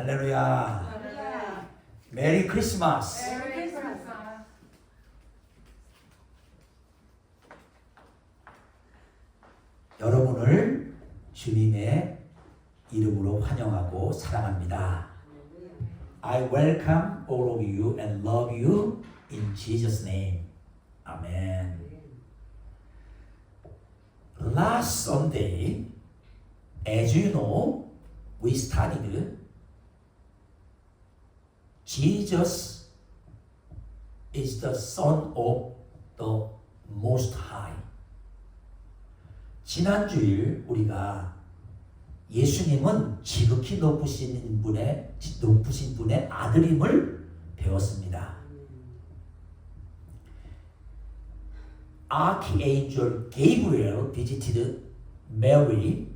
할렐루야. 메리 크리스마스. 여러분을 주님의 이름으로 환영하고 사랑합니다. I welcome all of you and love you in Jesus' name. Amen. Last Sunday, as you know, we studied Jesus is the Son of the Most High. 지난주일 우리가 예수님은 지극히 높으신 분의 아들임을 배웠습니다. Archangel Gabriel visited Mary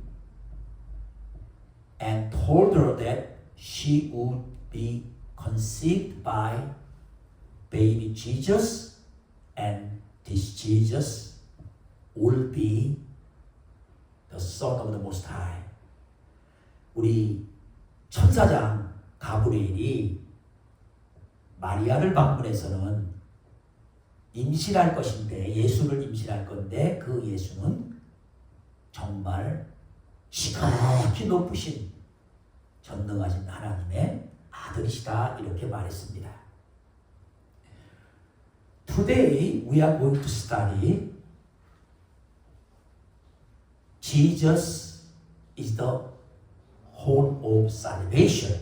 and told her that she would be conceived by baby Jesus, and this Jesus will be the Son of the Most High. 우리 천사장 가브리엘이 마리아를 방문해서는 임신할 것인데, 예수를 임신할 건데 그 예수는 정말 지극히 높으신 전능하신 하나님의 아들이시다, 이렇게 말했습니다. Today we are going to study Jesus is the horn of salvation.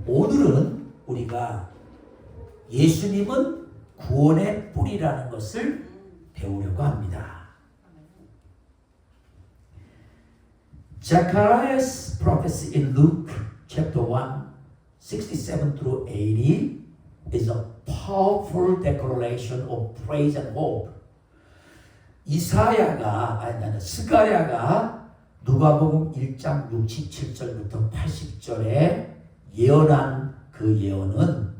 오늘은 우리가 예수님은 구원의 뿌리라는 것을 배우려고 합니다. Zechariah's prophecy in Luke chapter 1, 67 through 80 is a powerful declaration of praise and hope. 스가랴가 누가복음 1장 67절부터 80절에 예언한 그 예언은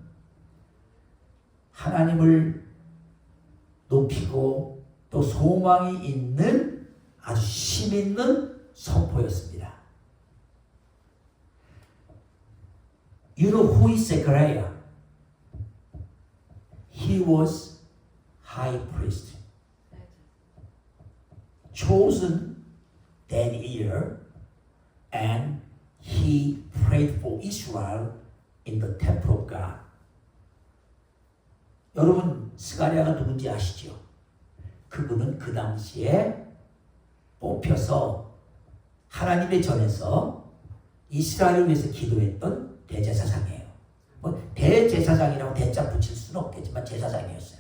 하나님을 높이고 또 소망이 있는 아주 힘 있는 선포였습니다. You know who is Zechariah? He was high priest, chosen that year, and he prayed for Israel in the temple of God. 여러분, 스가랴가 누군지 아시죠? 그분은 그 당시에 뽑혀서 하나님의 전에서 이스라엘을 위해서 기도했던 대제사장이에요. 뭐 대제사장이라고 대자 붙일 수는 없겠지만 제사장이었어요.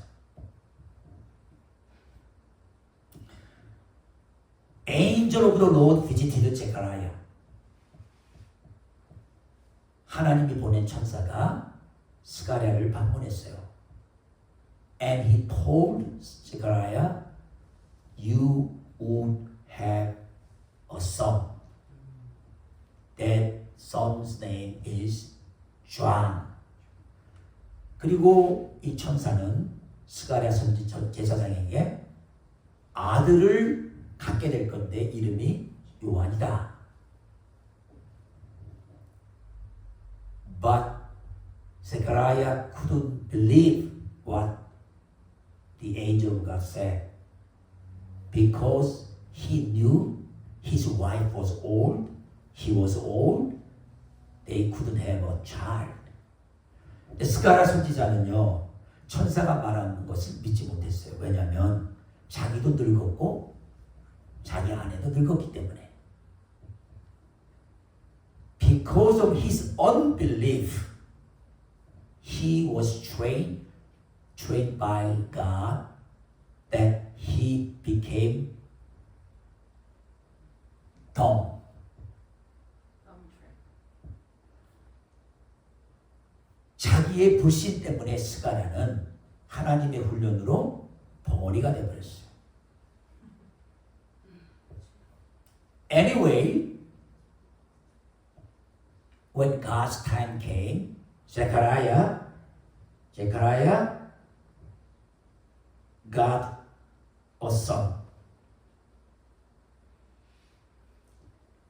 Angel of the Lord visited Zechariah. 하나님이 보낸 천사가 스가랴를 방문했어요. And he told Zechariah, you would have a son. That son's name is John. 그리고 이 천사는 스가랴 선지 제사장에게 아들을 갖게 될 건데 이름이 요한이다. But Zechariah couldn't believe what the angel of God said because he knew his wife was old, he was old, they couldn't have a child. 스가랴 선지자는요, 천사가 말하는 것을 믿지 못했어요. 왜냐하면 자기도 늙었고 자기 아내도 늙었기 때문에. Because of his unbelief, he was trained by God that he became dumb. 자기의 불신 때문에 스가랴는 하나님의 훈련으로 벙어리가 되어버렸어요. Anyway, when God's time came, Zechariah got a son.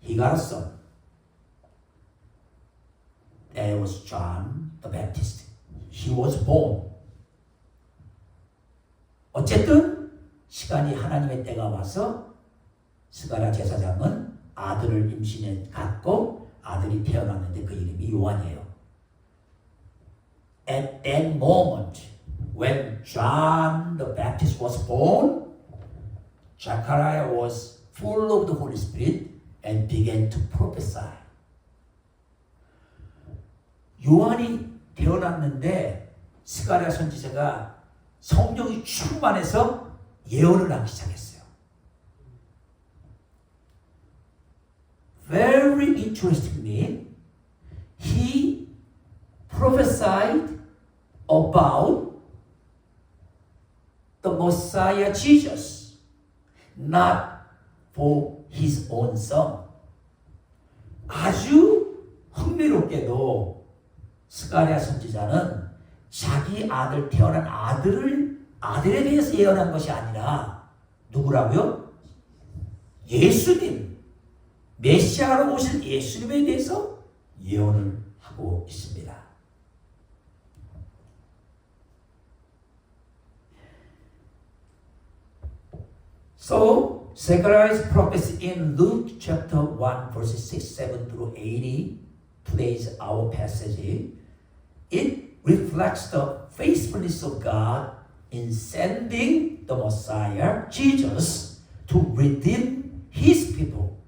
He got a son. there was John the Baptist. He was born. 어쨌든 시간이 하나님의 때가 와서 스가랴 제사장은 아들을 임신해 갖고 아들이 태어났는데 그 이름이 요한이에요. At that moment, when John the Baptist was born, Zechariah was full of the Holy Spirit and began to prophesy. 요한이 태어났는데 스가랴 선지자가 성령이 충만해서 예언을 하기 시작했어요. Very interestingly, he prophesied about the Messiah Jesus, not for his own son. 아주 흥미롭게도 스가랴 선지자는 자기 아들 태어난 아들에 대해서 예언한 것이 아니라 누구라고요? 예수님, 메시아로 오실 예수님에 대해서 예언을 하고 있습니다. So, Zechariah's prophecy in Luke chapter 1 verses 6, 7 through 80, today's our passage, it reflects the faithfulness of God in sending the Messiah, Jesus, to redeem His people.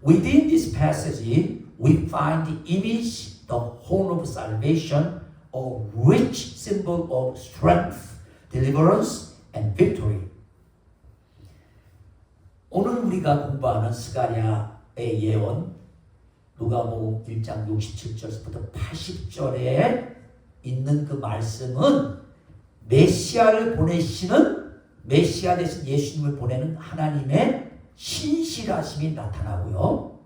Within this passage, we find the image, the horn of salvation, a rich symbol of strength, deliverance, and victory. 오늘 우리가 공부하는 스가랴의 예언, 누가복음 1장 67절부터 80절에 있는 그 말씀은 메시아를 보내시는, 메시아 대신 예수님을 보내는 하나님의 신실하심이 나타나고요.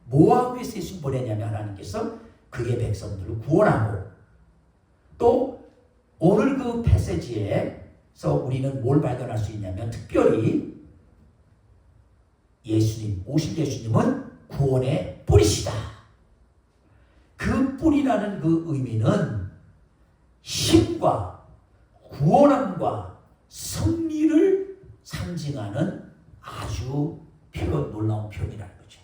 뭐하기 위해서 예수님 보내냐면 하나님께서 그의 백성들을 구원하고, 또 오늘 그 패세지에서 우리는 뭘 발견할 수 있냐면 특별히 예수님, 오실 예수님은 구원의 뿌리시다. 그 뿌리라는 그 의미는 힘과 구원함과 승리를 상징하는 아주 놀라운 표현이라는 거죠.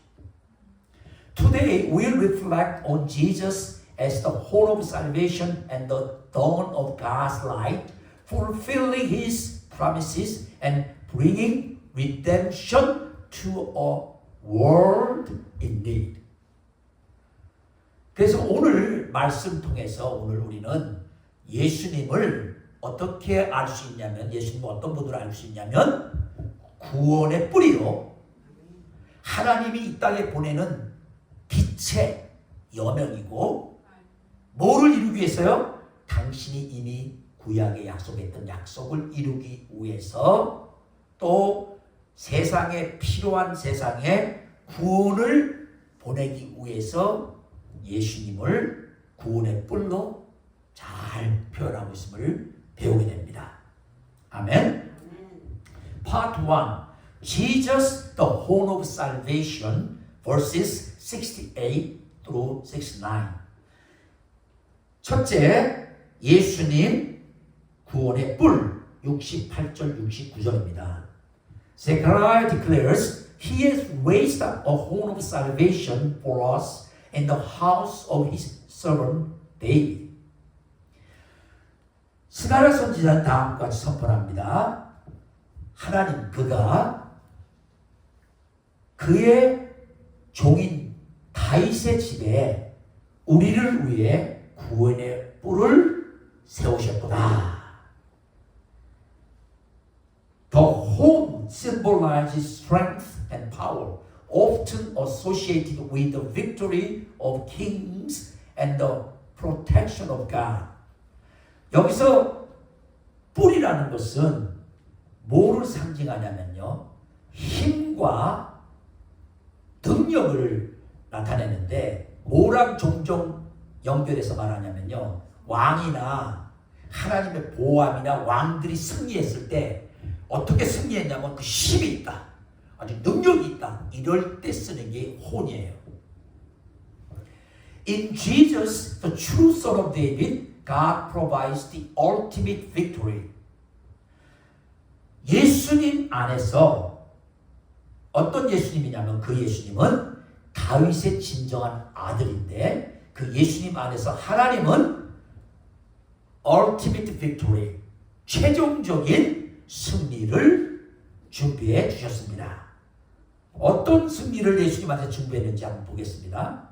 Today we'll reflect on Jesus as the horn of salvation and the dawn of God's light, fulfilling His promises and bringing redemption to a world in need. 그래서 오늘 말씀 통해서 오늘 우리는 예수님을 어떻게 알 수 있냐면, 예수님을 어떤 분으로 알 수 있냐면 구원의 뿌리로 하나님이 이 땅에 보내는 빛의 여명이고, 뭐를 이루기 위해서요? 당신이 이미 구약에 약속했던 약속을 이루기 위해서, 또 세상에 필요한 세상에 구원을 보내기 위해서 예수님을 구원의 뿔로 잘 표현하고 있음을 배우게 됩니다. 아멘. Part 1. Jesus, the horn of salvation, verses 68 through 69. 첫째, 예수님 구원의 뿔, 68절, 69절입니다. Zechariah declares, He has raised up a horn of salvation for us in the house of His servant David. 스가랴 선지자는 다음과 같이 선포합니다. 하나님 그가 그의 종인 다윗의 집에 우리를 위해 구원의 뿔을 세우셨도다. The horn symbolizes strength and power, often associated with the victory of kings and the protection of God. 여기서 뿔이라는 것은 뭐를 상징하냐면요, 힘과 능력을 나타내는데, 뭐랑 종종 연결해서 말하냐면요, 왕이나 하나님의 보호함이나 왕들이 승리했을 때 어떻게 승리했냐면 그 힘이 있다, 아주 능력이 있다, 이럴 때 쓰는 게 혼이에요. In Jesus, the true Son of David, God provides the ultimate victory. 예수님 안에서 어떤 예수님이냐면 그 예수님은 다윗의 진정한 아들인데 그 예수님 안에서 하나님은 ultimate victory, 최종적인 승리를 준비해 주셨습니다. 어떤 승리를 예수님한테 준비했는지 한번 보겠습니다.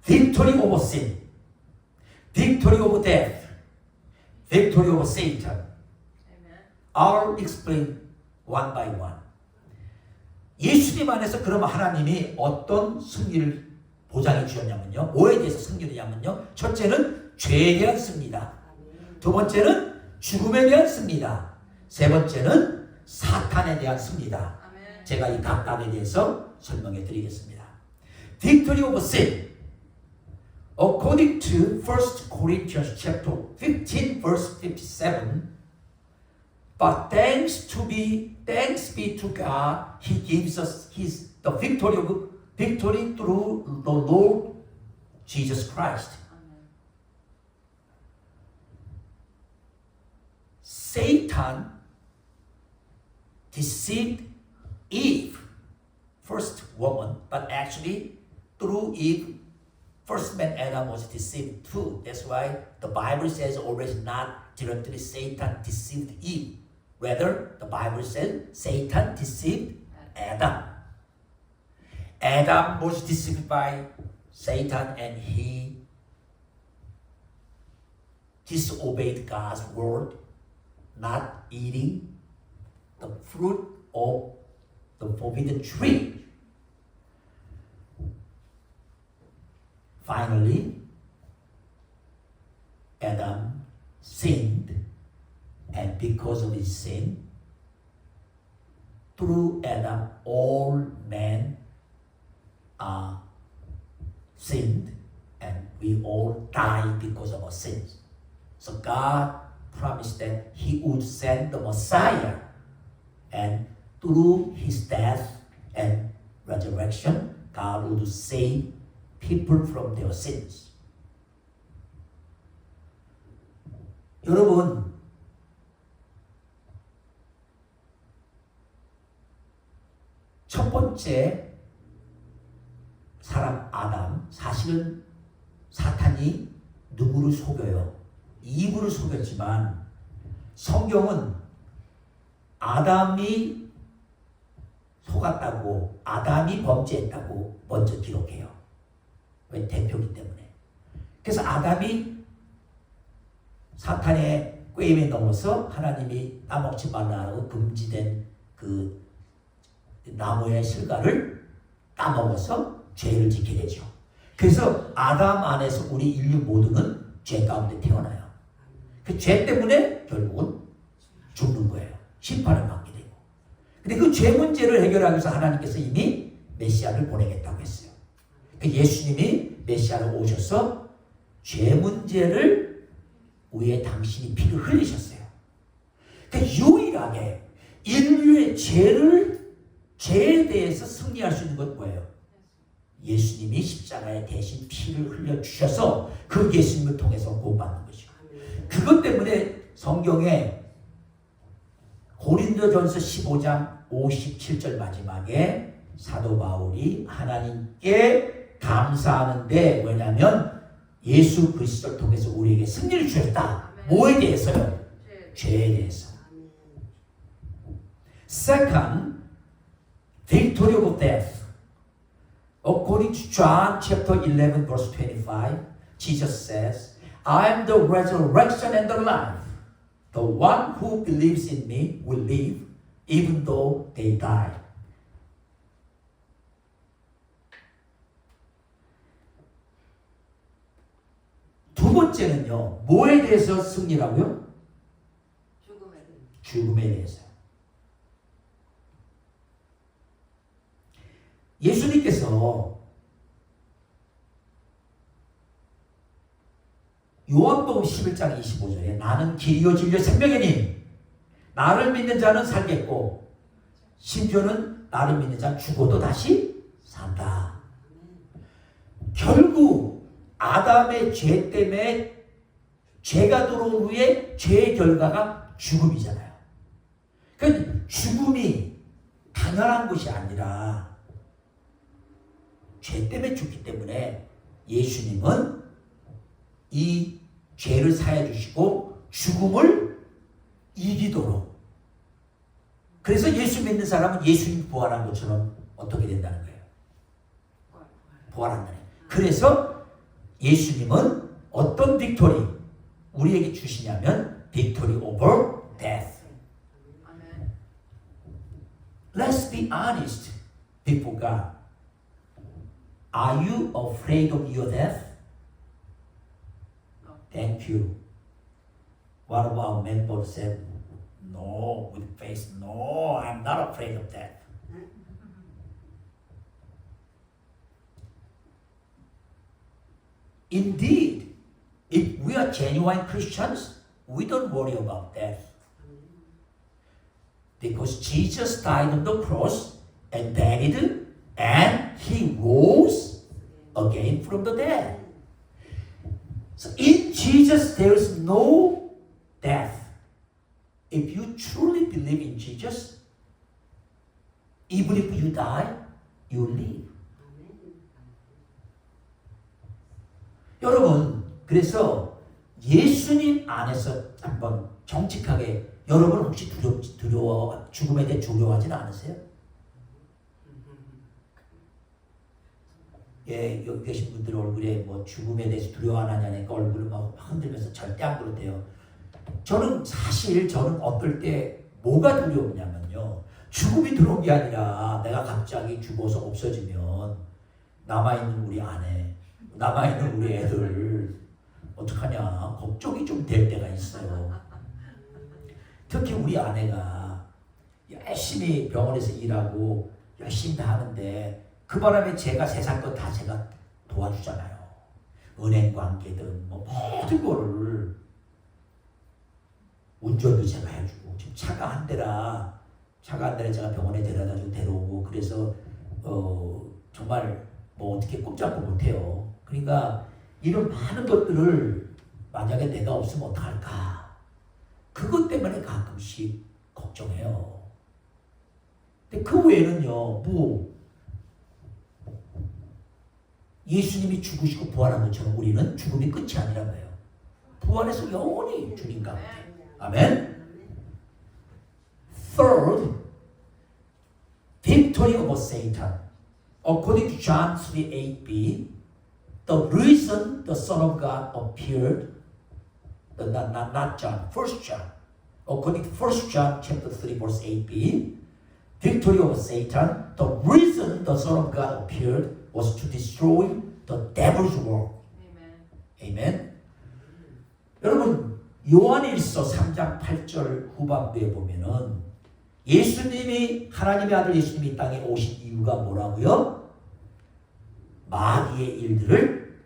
Victory over sin, victory over death, victory over Satan. I'll explain one by one. 예수님 안에서 그러면 하나님이 어떤 승리를 보장해 주셨냐면요. 뭐에 대해서 승리를 했냐면요. 첫째는 죄에 대한 승리다. 두 번째는 죽음에 대한 승리다. 세 번째는 사탄에 대한 승리다. 제가 이 각각에 대해서 설명해 드리겠습니다. Victory over sin. According to 1 Corinthians chapter 15 verse 57, but thanks be to God, He gives us the victory through the Lord Jesus Christ. Satan deceived Eve, first woman, but actually through Eve, first man Adam was deceived too. That's why the Bible says always not directly Satan deceived Eve. Rather, the Bible says Satan deceived Adam. Adam was deceived by Satan and he disobeyed God's word, not eating the fruit of the forbidden tree. Finally, Adam sinned, and because of his sin, through Adam, all men are sinned, and we all die because of our sins. So God promised that He would send the Messiah, and through His death and resurrection, God would save people from their sins. 여러분, 첫 번째 사람 아담, 사실은 사탄이 누구를 속여요? 이브를 속였지만 성경은 아담이 속았다고, 아담이 범죄했다고 먼저 기록해요. 왜? 대표이기 때문에. 그래서 아담이 사탄의 꾀임에 넘어서 하나님이 따먹지 말라고 금지된 그 나무의 실과를 따먹어서 죄를 짓게 되죠. 그래서 아담 안에서 우리 인류 모두는 죄 가운데 태어나요. 그 죄 때문에 결국은 죽는 거예요. 심판을 받게 되고. 근데 그 죄 문제를 해결하기 위해서 하나님께서 이미 메시아를 보내겠다고 했어요. 그 예수님이 메시아로 오셔서 죄 문제를 위해 당신이 피를 흘리셨어요. 그 유일하게 인류의 죄에 대해서 승리할 수 있는 건 뭐예요? 예수님이 십자가에 대신 피를 흘려주셔서 그 예수님을 통해서 구원받는 것이죠. 그것 때문에 성경에 고린도전서 15장 57절 마지막에 사도 바울이 하나님께 감사하는데 뭐냐면 예수 그리스도를 통해서 우리에게 승리를 주셨다. 뭐에 대해서요? 죄에 대해서. Second, victory over death. According to John chapter 11 verse 25, Jesus says, I am the resurrection and the life. The one who believes in me will live even though they die. 두 번째는요, 뭐에 대해서 승리라고요? 죽음에 대해서. 예수님께서 요한복음 11장 25절에 나는 길이요 진리요 생명이니 나를 믿는 자는 살겠고 심지어는 나를 믿는 자는 죽어도 다시 산다. 결국 아담의 죄 때문에 죄가 들어온 후에 죄의 결과가 죽음이잖아요. 그러니까 죽음이 당연한 것이 아니라 죄 때문에 죽기 때문에 예수님은 이 죄를 사해 주시고 죽음을 이기도록, 그래서 예수 믿는 사람은 예수님 부활한 것처럼 어떻게 된다는 거예요? 부활한다는 거예요. 그래서 예수님은 어떤 빅토리 우리에게 주시냐면 victory over death. Let's be honest before God. Are you afraid of your death? Thank you. One of our members said, no, with face, no, I'm not afraid of death. Indeed, if we are genuine Christians, we don't worry about death. Because Jesus died on the cross and buried, and He rose again from the dead. So in Jesus there is no death. If you truly believe in Jesus, even if you die, you live. 여러분, 그래서 예수님 안에서 한번 정직하게, 여러분 혹시 두려워 죽음에 대해 두려워하지는 않으세요? 예, 여기 계신 분들 얼굴에 뭐 죽음에 대해서 두려워 안 하냐니까 얼굴을 막 흔들면서 절대 안 그렇대요. 저는 어떨 때 뭐가 두려우냐면요, 죽음이 두려운 게 아니라 내가 갑자기 죽어서 없어지면 남아있는 우리 아내, 남아있는 우리 애들 어떡하냐 걱정이 좀 될 때가 있어요. 특히 우리 아내가 열심히 병원에서 일하고 열심히 다 하는데 그 바람에 제가 세상 것 다 제가 도와주잖아요. 은행 관계든 뭐 모든 거를 운전도 제가 해주고, 지금 차가 한 대라 제가 병원에 데려다주고 데려오고, 그래서 정말 뭐 어떻게 꼼짝도 못해요. 그러니까 이런 많은 것들을 만약에 내가 없으면 어떡할까, 그것 때문에 가끔씩 걱정해요. 근데 그 외에는요, 뭐 예수님이 죽으시고 부활한 것처럼 우리는 죽음이 끝이 아니란 거예요. 부활해서 영원히 주님과 함께. 아멘. Third, victory over Satan. According to John 3:8b, the reason the Son of God appeared, not John, 1 John. According to 1 John chapter 3 verse 8b, victory over Satan, the reason the Son of God appeared was to destroy the devil's work. Amen. 여러분, 요한일서 3장 8절 후반부에 보면은 예수님이, 하나님의 아들 예수님이 이 땅에 오신 이유가 뭐라고요? 마귀의 일들을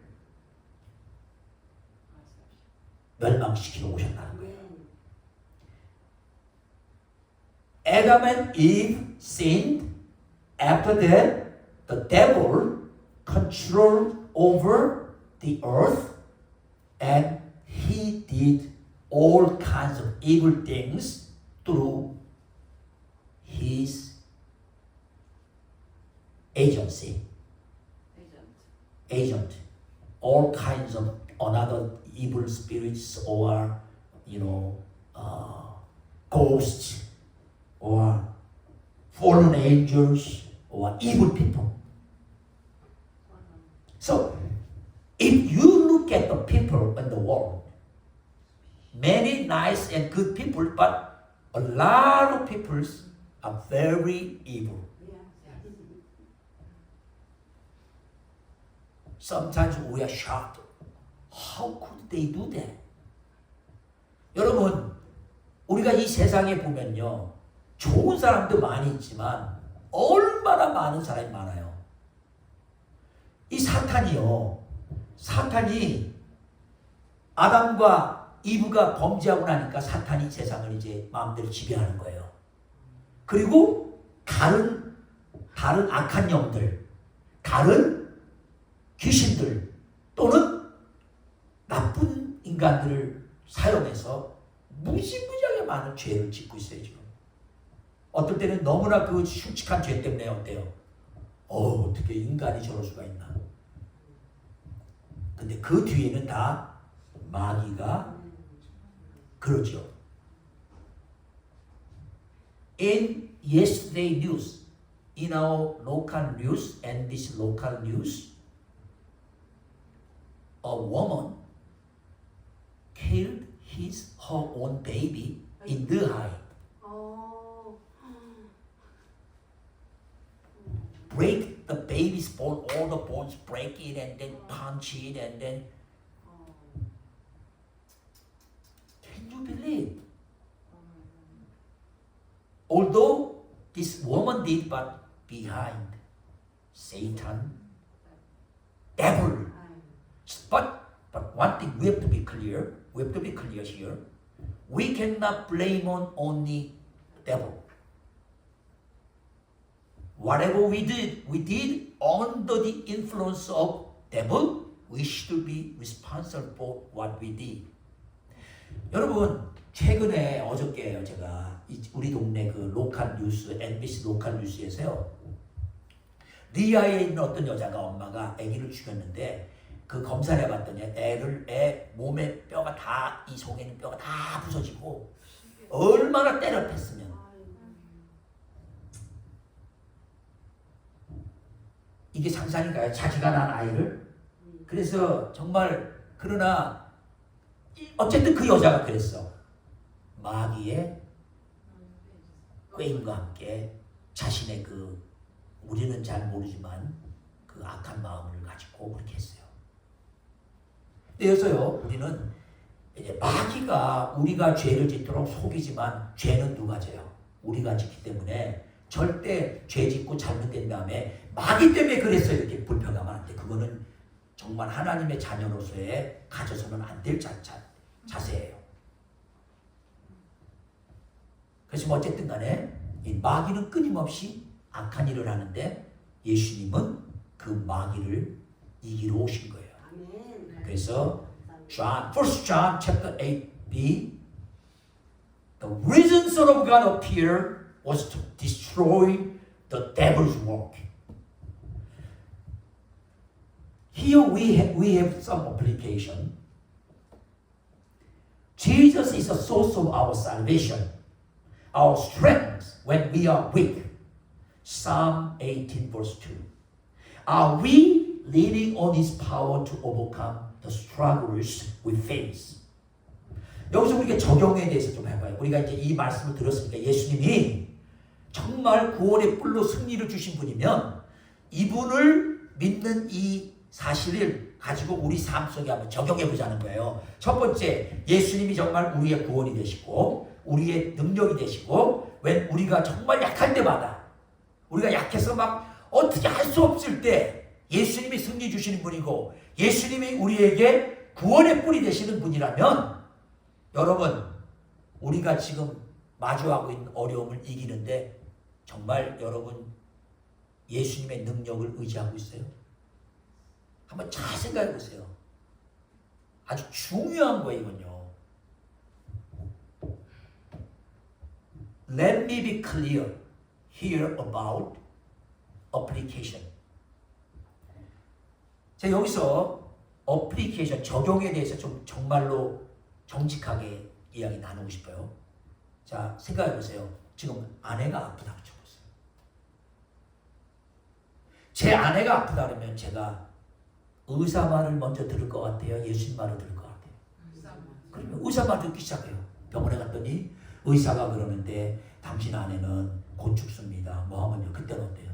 멸망시키러 오셨다는 거예요. Adam and Eve sinned. After that, the devil controlled over the earth, and he did all kinds of evil things through his agent. All kinds of another evil spirits, or ghosts, or fallen angels, or evil people. So, if you look at the people in the world, many nice and good people, but a lot of people are very evil. Sometimes we are shocked. How could they do that? 여러분, 우리가 이 세상에 보면요, 좋은 사람도 많이 있지만 얼마나 많은 사람이 많아요. 이 사탄이 아담과 이브가 범죄하고 나니까 사탄이 세상을 이제 마음대로 지배하는 거예요. 그리고 다른 악한 영들, 다른 귀신들, 또는 인간들을 사용해서 무지무지하게 많은 죄를 짓고 있어요 지금. 어떨 때는 너무나 그 흉측한 죄 때문에 어때요? 어떻게 인간이 저럴 수가 있나. 근데 그 뒤에는 다 마귀가 그러죠. In yesterday news, in our local news and this local news, a woman killed her own baby in Dehae. Break the baby's bone, all the bones, break it and then punch it and then. Can you believe? Although this woman did, but behind Satan, devil. But one thing we have to be clear. We have to be clear here. We cannot blame on only devil. Whatever we did under the influence of devil. We should be responsible for what we did. 여러분, 최근에 어저께요 제가 우리 동네 그 로컬 뉴스, MBC 로컬 뉴스에서요. 리아에 있는 어떤 여자가 엄마가 아기를 죽였는데 그 검사를 해봤더니 애 몸에 뼈가 다, 이 속에 있는 뼈가 다 부서지고 얼마나 때려 팼으면. 이게 상상인가요? 자기가 낳은 아이를? 그래서 정말 그러나 어쨌든 그 여자가 그랬어. 마귀의 꾀임과 함께 자신의 그 우리는 잘 모르지만 그 악한 마음을 가지고 그렇게 했어요. 그래서요 우리는 이제 마귀가 우리가 죄를 짓도록 속이지만 죄는 누가 져요? 우리가 짓기 때문에 절대 죄 짓고 잘못된 다음에 마귀 때문에 그랬어요 이렇게 불평하면 안 돼. 그거는 정말 하나님의 자녀로서의 가져서는 안 될 자세예요. 그래서 뭐 어쨌든 간에 이 마귀는 끊임없이 악한 일을 하는데 예수님은 그 마귀를 이기러 오신 거예요. 그래서 John, 1 John chapter 8b The reason Son of God appeared was to destroy the devil's work. Here we have some application. Jesus is the source of our salvation, our strength when we are weak. Psalm 18 verse 2. Are we leaning on His power to overcome the struggles we face? 여기서 우리가 적용에 대해서 좀 해봐요. 우리가 이제 이 말씀을 들었으니까 예수님이 정말 구원의 뿔로 승리를 주신 분이면 이분을 믿는 이 사실을 가지고 우리 삶 속에 한번 적용해 보자는 거예요. 첫 번째, 예수님이 정말 우리의 구원이 되시고 우리의 능력이 되시고 왜 우리가 정말 약할 때마다 우리가 약해서 막 어떻게 할 수 없을 때 예수님이 승리 주시는 분이고 예수님이 우리에게 구원의 뿔이 되시는 분이라면 여러분 우리가 지금 마주하고 있는 어려움을 이기는데 정말 여러분 예수님의 능력을 의지하고 있어요? 한번 잘 생각해 보세요. 아주 중요한 거예요, 이건요. Let me be clear here about application. 제가 여기서 application, 적용에 대해서 좀 정말로 정직하게 이야기 나누고 싶어요. 자, 생각해 보세요. 지금 아내가 아프다고 쳐보세요. 제 아내가 아프다 그러면 제가 의사 말을 먼저 들을 것 같아요? 예수님 말을 들을 것 같아요? 그러면 의사 말 듣기 시작해요. 병원에 갔더니 의사가 그러는데 당신 아내는 곧 죽습니다. 뭐 하면요. 그때는 어때요?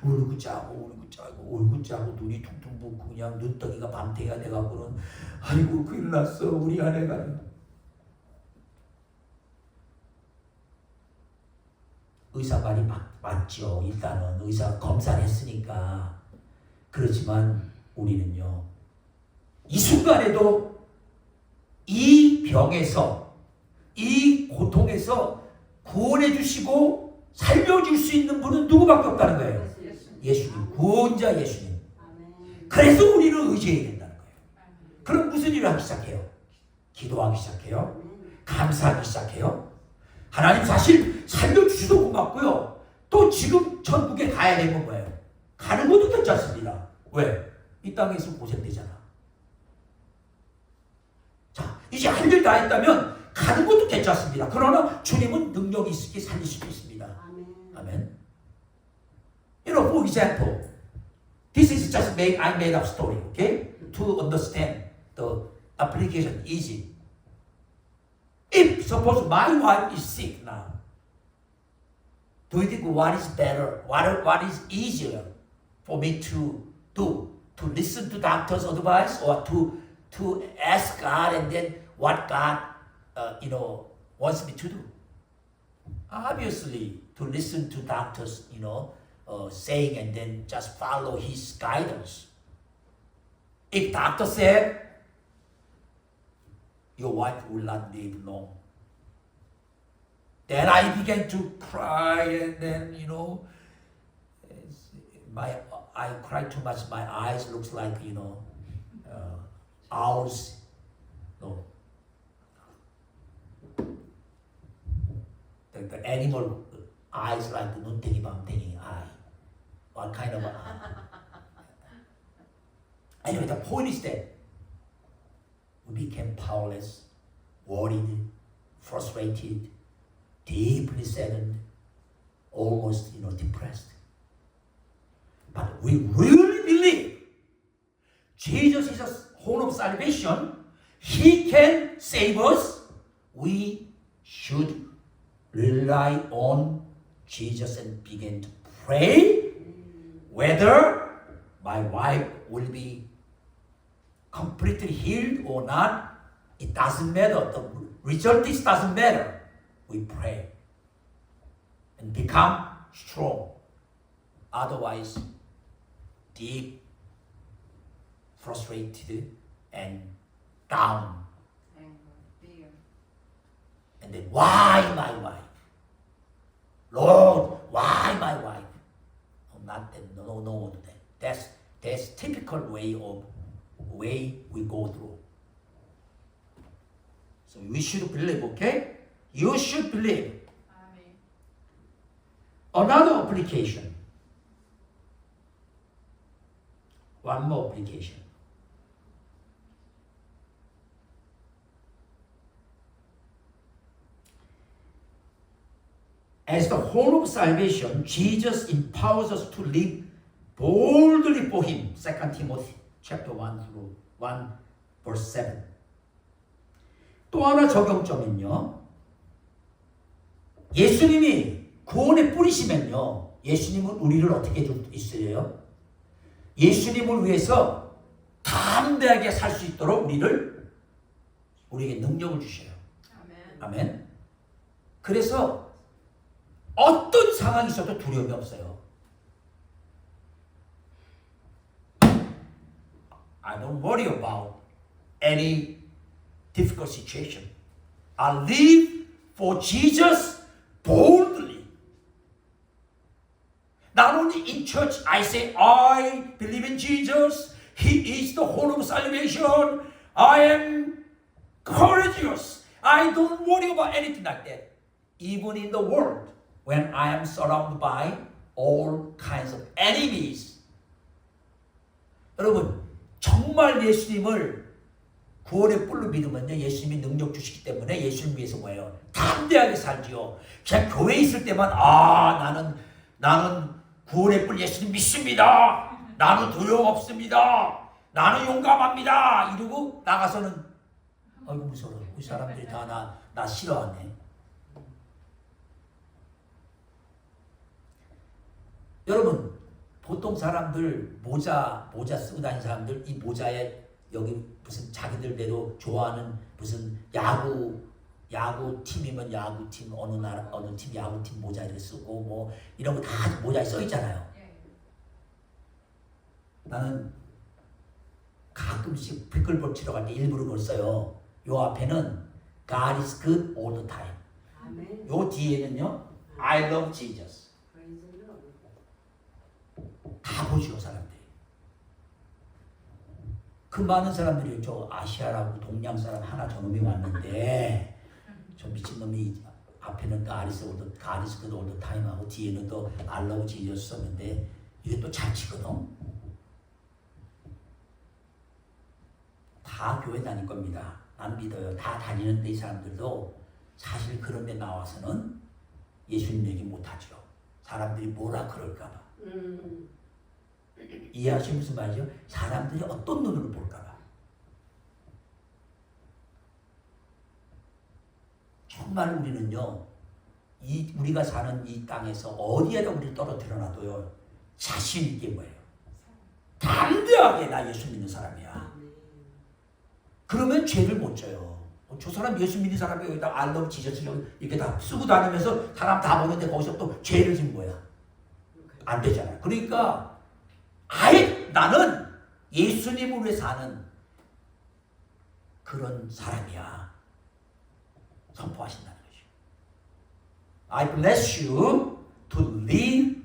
울고 짜고 눈이 퉁퉁 붓고 그냥 눈덩이가 밤탱이가 돼갖고는 아이고 큰일 났어 우리 아내가. 의사 말이 맞죠. 일단은 의사가 검사를 했으니까. 그렇지만 우리는요 이 순간에도 이 병에서 이 고통에서 구원해 주시고 살려줄 수 있는 분은 누구밖에 없다는 거예요. 예수님, 구원자 예수님. 그래서 우리는 의지해야 된다는 거예요. 그럼 무슨 일을 하기 시작해요? 기도하기 시작해요. 감사하기 시작해요. 하나님 사실 살려주셔도 고맙고요. 또 지금 천국에 가야 되는 거예요. 가는 것도 괜찮습니다. 왜? 이 땅에서 고생되잖아. 자, 이제 할 일 다 했다면 가는 것도 괜찮습니다. 그러나 주님은 능력이 있게 살릴 수도 있습니다. 아멘. You know, for example, this is just I made up story, okay? To understand the application easy. If suppose my wife is sick now, do you think what is better? What is easier for me to do? To listen to doctor's advice or to ask God and then what God wants me to do? Obviously, to listen to doctors, saying and then just follow his guidance. If doctor said your wife will not live long, then I began to cry and then I cried too much. My eyes looks like owls. No. The animal eyes like 눈탱이 밤탱이 eye. What kind of Anyway, the point is that we became powerless, worried, frustrated, deeply saddened, almost depressed. But we really believe Jesus is a horn of salvation. He can save us. We should rely on Jesus and begin to pray whether my wife will be completely healed or not. It doesn't matter. The result doesn't matter. We pray and become strong. Otherwise, deep, frustrated, and down. And then, why my wife? Lord, why my wife? Not that, no. That's typical way we go through. So we should believe, okay? You should believe. Amen. Another application. One more application. As the horn of salvation, Jesus empowers us to live boldly for Him. 2 Timothy chapter 1 through 1 verse 7. 또 하나 적용점은요. 예수님이 구원의 뿌리시면요. 예수님은 우리를 어떻게 해줄 수 있어요? 예수님을 위해서 담대하게 살 수 있도록 우리에게 능력을 주셔요. 아멘. 아멘. 그래서 어떤 상황이 있어도 두려움이 없어요. I don't worry about any difficult situation. I live for Jesus boldly. Not only in church, I say, I believe in Jesus. He is the horn of salvation. I am courageous. I don't worry about anything like that. Even in the world, when I am surrounded by all kinds of enemies. 여러분, 정말 예수님을 구원의 뿔로 믿으면요, 예수님이 능력 주시기 때문에 예수님 위해서 뭐예요? 담대하게 살지요. 그냥 교회에 있을 때만 나는 구원의 뿔 예수님 믿습니다. 나는 두려움 없습니다. 나는 용감합니다. 이러고 나가서는 아이고 무서워. 우리 사람들이 다 나 싫어하네. 여러분, 보통 사람들 모자 쓰고 다니는 사람들 이 모자에 여기 무슨 자기들대로 좋아하는 무슨 야구 팀이면 야구팀 어느 팀 야구팀 모자 이렇게 쓰고 뭐 이런 거 다 모자에 써 있잖아요. 나는 가끔씩 피클볼 치러 갈 때 일부러 그걸 써요. 요 앞에는 God is good all the time. 아멘. 요 뒤에는요 I love Jesus. 다 보죠 사람들이. 그 많은 사람들이 저 아시아라고 동양 사람 하나 저놈이 왔는데 저 미친놈이 앞에는 또 가리스 올드 타임하고 뒤에는 또 알라우 지저스 썼는데 이게 또 잘 치거든. 다 교회 다닐 겁니다. 난 믿어요. 다 다니는데 이 사람들도 사실 그런 데 나와서는 예수님 얘기 못하죠. 사람들이 뭐라 그럴까봐. 이해하시면 무슨 말이죠? 사람들이 어떤 눈으로 볼까봐. 정말 우리는요, 우리가 사는 이 땅에서 어디에다 우리를 떨어뜨려 놔도요, 자신 있게 뭐예요? 담대하게 나 예수 믿는 사람이야. 그러면 죄를 못 져요. 저 사람 예수 믿는 사람이 여기다 알러브 지저스를 이렇게 다 쓰고 다니면서 사람 다 보는데 거기서 또 죄를 지은 거야. 안 되잖아요. 그러니까 아예 나는 예수님을 위해 사는 그런 사람이야. 선포하신다는 거죠. I bless you to live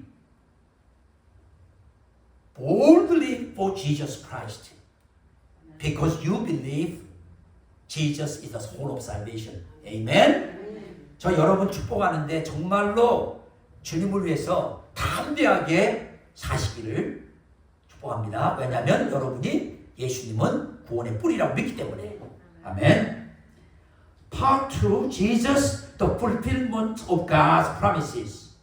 boldly for Jesus Christ. Because you believe Jesus is the soul of salvation. Amen? 저 여러분 축복하는데 정말로 주님을 위해서 담대하게 사시기를 축복합니다. 왜냐하면 여러분이 예수님은 구원의 뿌리라고 믿기 때문에. 아멘. Part 2, Jesus, the fulfillment of God's promises.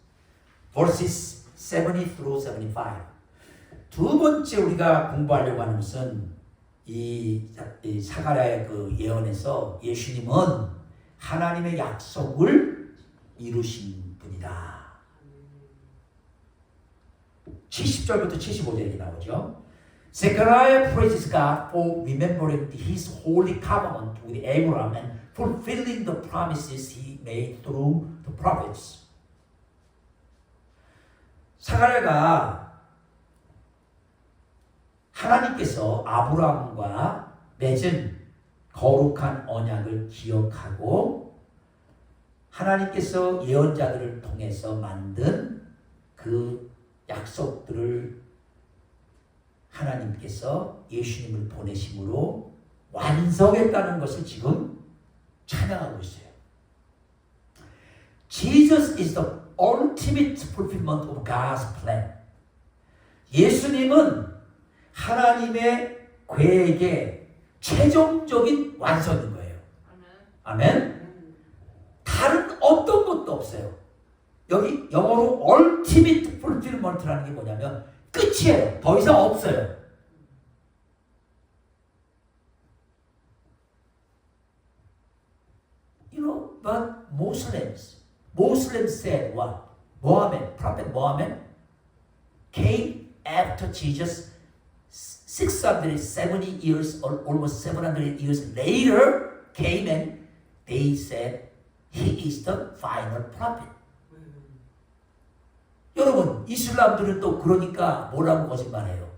Verses 70 through 75. 두 번째 우리가 공부하려고 하는 것은 이 사가랴의 그 예언에서 예수님은 하나님의 약속을 이루신 분이다. 70절부터 75절이 나오죠. Zechariah praises God for remembering His holy covenant with Abraham and fulfilling the promises He made through the prophets. 사가랴가 하나님께서 아브라함과 맺은 거룩한 언약을 기억하고 하나님께서 예언자들을 통해서 만든 그 약속들을 하나님께서 예수님을 보내심으로 완성했다는 것을 지금 찬양하고 있어요. Jesus is the ultimate fulfillment of God's plan. 예수님은 하나님의 계획의 최종적인 완성인 거예요. 아멘. 다른 어떤 것도 없어요. 여기 영어로 ultimate fulfillment라는 게 뭐냐면 끝이에요. 더 이상 없어요. You know, but Muslims said what? Prophet Muhammad came after Jesus 670 years or almost 700 years later came and they said he is the final prophet. 여러분, 이슬람들은 또 그러니까 뭐라고 거짓말해요?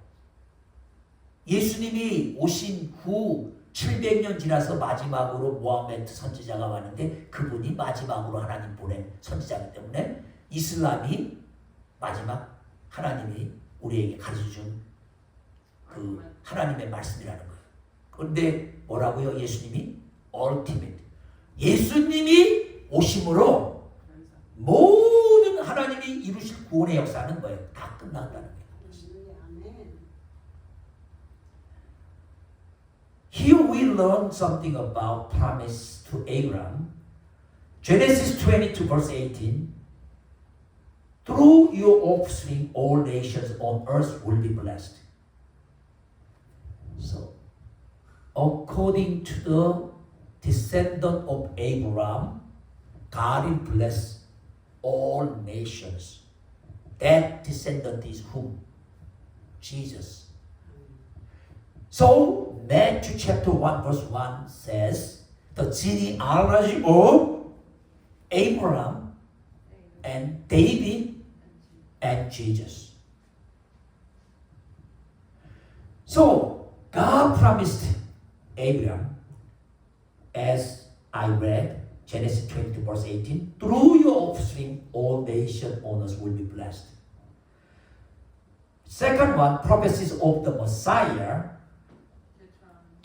예수님이 오신 후 700년 지나서 마지막으로 모하메드 선지자가 왔는데 그분이 마지막으로 하나님 보낸 선지자이기 때문에 이슬람이 마지막 하나님이 우리에게 가르쳐준 그 하나님의 말씀이라는 거예요. 그런데 뭐라고요? 예수님이 ultimate. 예수님이 오심으로 모든 하나님이 이루실 구원의 역사는 뭐예요? 다 끝난다는 거예요. Here we learn something about promise to Abraham. Genesis 22 verse 18. Through your offspring, all nations on earth will be blessed. So, according to the descendant of Abraham, God will bless all nations. That descendant is whom? Jesus. So, Matthew chapter 1 verse 1 says, the genealogy of Abraham and David and Jesus. So, God promised Abraham, as I read, Genesis 22 verse 18, through your offspring, all nation owners will be blessed. Second one, prophecies of the Messiah.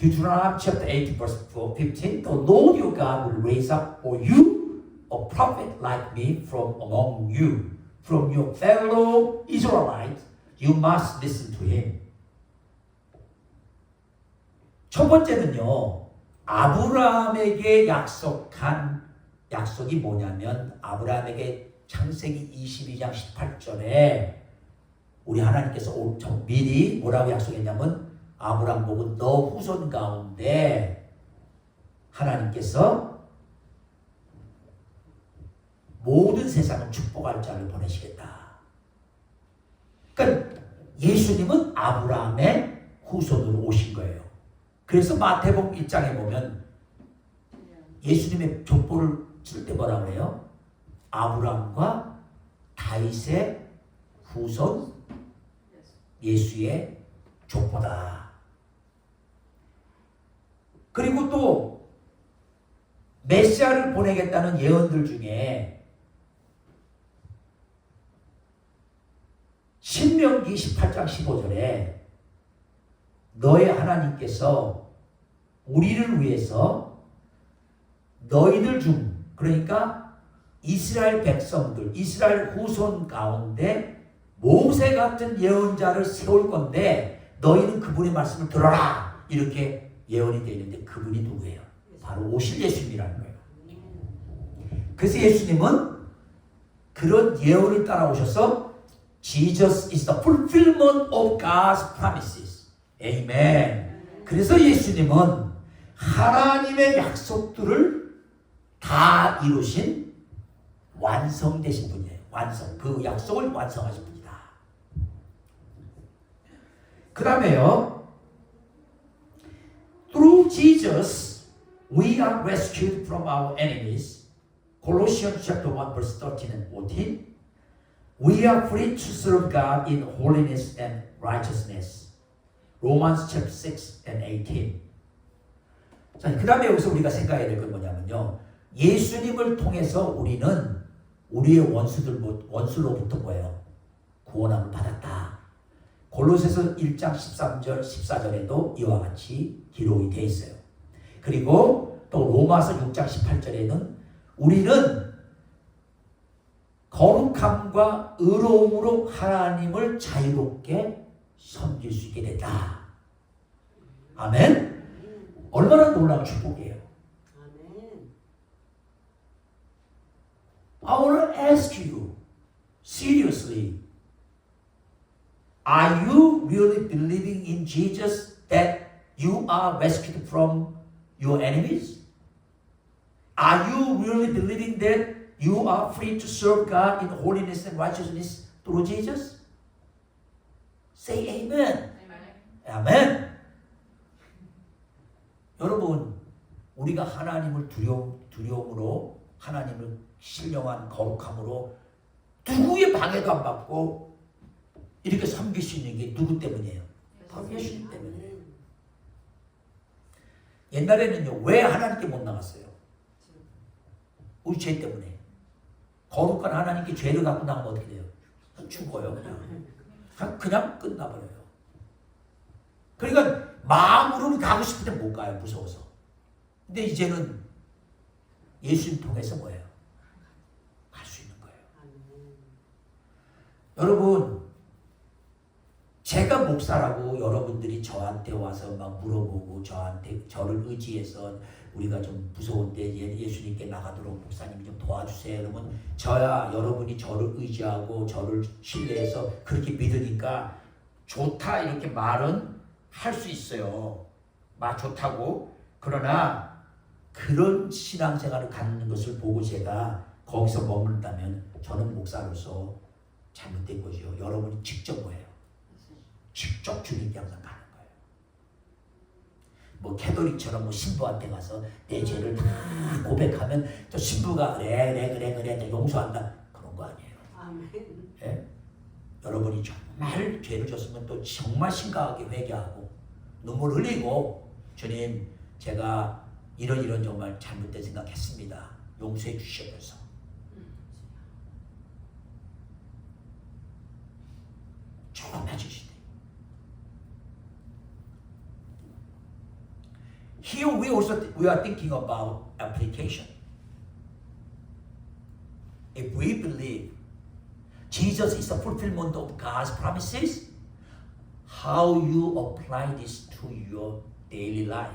Deuteronomy chapter 8 verse 15, the Lord your God will raise up for you a prophet like me from among you, from your fellow Israelites. You must listen to him. 첫 번째는요, 아브라함에게 약속한 약속이 뭐냐면, 아브라함에게 창세기 22장 18절에 우리 하나님께서 미리 뭐라고 약속했냐면, 아브라함 보고 너 후손 가운데 하나님께서 모든 세상을 축복할 자를 보내시겠다. 그러니까 예수님은 아브라함의 후손으로 오신 거예요. 그래서 마태복음 1장에 보면 예수님의 족보를 쓸 때 뭐라고 해요? 아브라함과 다윗의 후손 예수의 족보다. 그리고 또 메시아를 보내겠다는 예언들 중에 신명기 18장 15절에 너의 하나님께서 우리를 위해서 너희들 중, 그러니까 이스라엘 백성들, 이스라엘 후손 가운데 모세 같은 예언자를 세울 건데 너희는 그분의 말씀을 들어라, 이렇게 예언이 되어 있는데 그분이 누구예요? 바로 오실 예수님이라는 거예요. 그래서 예수님은 그런 예언을 따라오셔서 Jesus is the fulfillment of God's promises. Amen. 그래서 예수님은 하나님의 약속들을 다 이루신 완성되신 분이에요. 완성. 그 약속을 완성하신 분이다. 그 다음에요. Through Jesus, we are rescued from our enemies. Colossians chapter 1 verse 13 and 14. We are free to serve God in holiness and righteousness. Romans chapter 6 and 18. 자, 그 다음에 여기서 우리가 생각해야 될 건 뭐냐면요. 예수님을 통해서 우리는 우리의 원수로부터 뭐예요? 구원함을 받았다. 골로새서 1장 13절 14절에도 이와 같이 기록이 되어 있어요. 그리고 또 로마서 6장 18절에는 우리는 거룩함과 의로움으로 하나님을 자유롭게 섬길 수 있게 됐다. 아멘. 얼마나 놀라운 축복이에요. I want to ask you seriously, are you really believing in Jesus that you are rescued from your enemies? Are you really believing that you are free to serve God in holiness and righteousness through Jesus? Say amen. 아멘. 여러분, 우리가 하나님을 두려움으로, 하나님을 신령한 거룩함으로 누구의 방해도 안 받고 이렇게 섬길 수 있는 게 누구 때문이에요? 바로 예수님 때문이에요. 옛날에는요, 왜 하나님께 못 나갔어요? 우리 죄 때문에. 거룩한 하나님께 죄를 갖고 나가면 어떻게 돼요? 죽어요, 그냥 끝나버려요. 그러니까 마음으로는 가고 싶을 때 못 가요, 무서워서. 근데 이제는 예수님 통해서 뭐예요? 갈 수 있는 거예요. 여러분, 제가 목사라고 여러분들이 저한테 와서 막 물어보고 저를 의지해서 우리가 좀 무서운데 예수님께 나가도록 목사님이 좀 도와주세요. 그러면 저야 여러분이 저를 의지하고 저를 신뢰해서 그렇게 믿으니까 좋다 이렇게 말은 할 수 있어요. 막 좋다고. 그러나 그런 신앙생활을 갖는 것을 보고 제가 거기서 머문다면 저는 목사로서 잘못된 거죠. 여러분이 직접 뭐예요? 직접 주님께 항상 가는 거예요. 뭐 캐톨릭처럼 뭐 신부한테 가서 내 죄를 다 고백하면 또 신부가 그래 용서한다, 그런 거 아니에요. 아멘. 예? 여러분이 정말 죄를 졌으면 또 정말 심각하게 회개하고 눈물 흘리고 주님, 제가 이런 정말 잘못된 생각했습니다. 용서해 주시옵소서. 조금 해주시대. here we are thinking about application. If we believe Jesus is the fulfillment of God's promises, how you apply this to your daily life.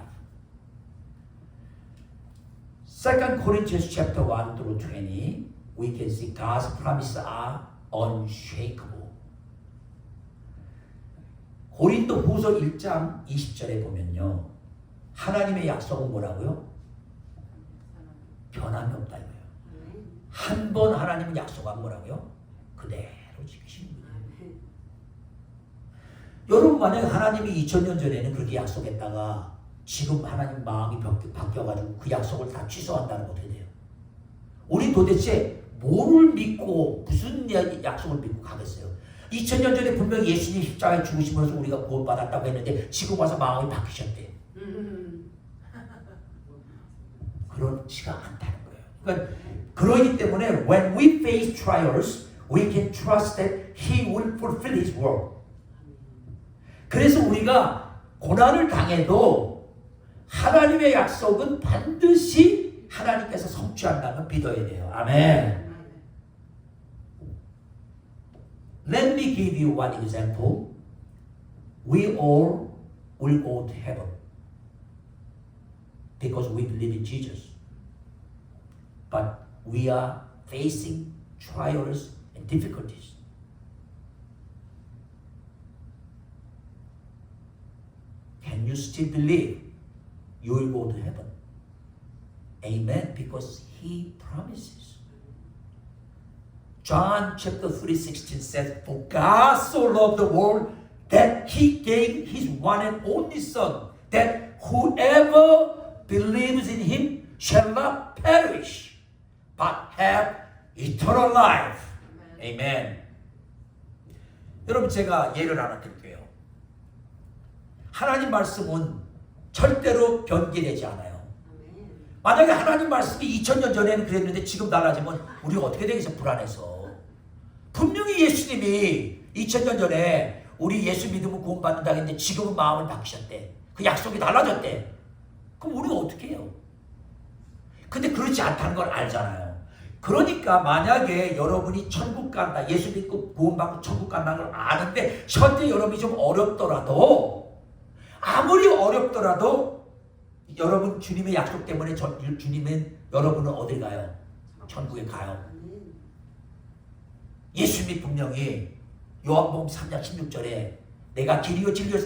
2 Corinthians chapter 1 through 20, we can see God's promises are unshakable. 고린도 후서 1장 20절에 보면요. 하나님의 약속은 뭐라고요? 변함이 없다 이거예요. 한 번 하나님은 약속한 거라고요? 그대로 지키시는 거예요. 여러분 만약에 하나님이 2000년 전에는 그렇게 약속했다가 지금 하나님 마음이 바뀌어가지고 그 약속을 다 취소한다는 거 어떻게 돼요? 우리 도대체 뭐를 믿고 무슨 약속을 믿고 가겠어요? 2000년 전에 분명히 예수님 십자가에 죽으시면서 우리가 구원받았다고 했는데 지금 와서 마음이 바뀌셨대. 그렇지가 않다는 거예요. 그러니까 그러기 때문에 when we face trials, we can trust that He will fulfill His word. 그래서 우리가 고난을 당해도 하나님의 약속은 반드시 하나님께서 성취한다는 믿어야 돼요. 아멘. Let me give you one example. We all will go to heaven because we believe in Jesus. But we are facing trials and difficulties. Can you still believe you will go to heaven? Amen. Because He promises. John chapter 3:16 says, "For God so loved the world that He gave His one and only Son, that whoever believes in Him shall not perish, but have eternal life." Amen. 여러분 제가 예를 하나 드릴게요. 하나님 말씀은 절대로 변개되지 않아요. 만약에 하나님 말씀이 2000년 전에는 그랬는데 지금 달라지면 우리가 어떻게 되겠어? 불안해서. 분명히 예수님이 2000년 전에 우리 예수 믿으면 구원받는다고 했는데 지금은 마음을 바뀌셨대. 그 약속이 달라졌대. 그럼 우리가 어떻게 해요? 근데 그렇지 않다는 걸 알잖아요. 그러니까 만약에 여러분이 천국 간다, 예수 믿고 구원받고 천국 간다는 걸 아는데 현재 여러분이 좀 어렵더라도, 아무리 어렵더라도 여러분 주님의 약속 때문에 주님은 여러분은 어딜 가요? 천국에 가요. 예수님이 분명히 요한복음 3장 16절에 내가 길이요 진리요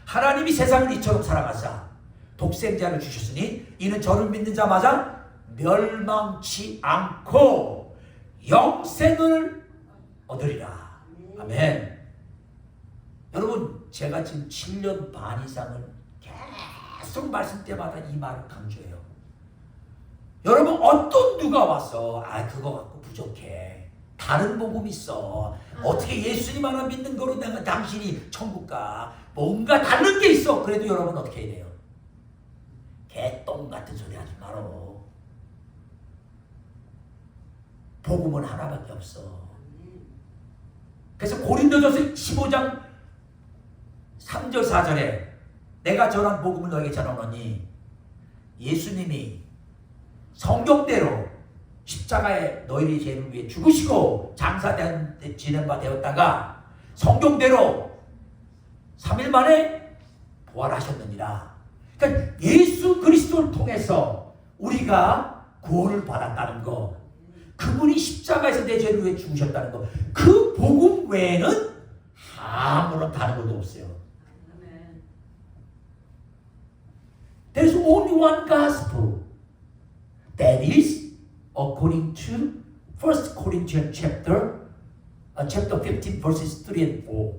하나님이 세상을 이처럼 사랑하사 독생자를 주셨으니 이는 저를 믿는 자마다 멸망치 않고 영생을 얻으리라. 아멘. 여러분 제가 지금 7년 반 이상을 계속 말씀 때마다 이 말을 강조해요. 여러분 어떤 누가 와서 그거 갖고 부족해, 다른 복음 있어, 어떻게 예수님 하나 믿는 거로 내가 당신이 천국 가, 뭔가 다른 게 있어, 그래도 여러분 어떻게 해야 돼요? 개똥 같은 소리 하지 말어. 복음은 하나밖에 없어. 그래서 고린도전서 15장 3절 4절에 내가 전한 복음을 너에게 전하노니 예수님이 성경대로 십자가에 너희의 죄를 위해 죽으시고 장사된 지낸 바 되었다가 성경대로 3일 만에 부활하셨느니라. 그러니까 예수 그리스도를 통해서 우리가 구원을 받았다는 거, 그분이 십자가에서 내 죄를 위해 죽으셨다는 거, 그 복음 외에는 아무런 다른 것도 없어요. There's only one gospel. That is according to 1 Corinthians chapter 15 verses 3 and 4.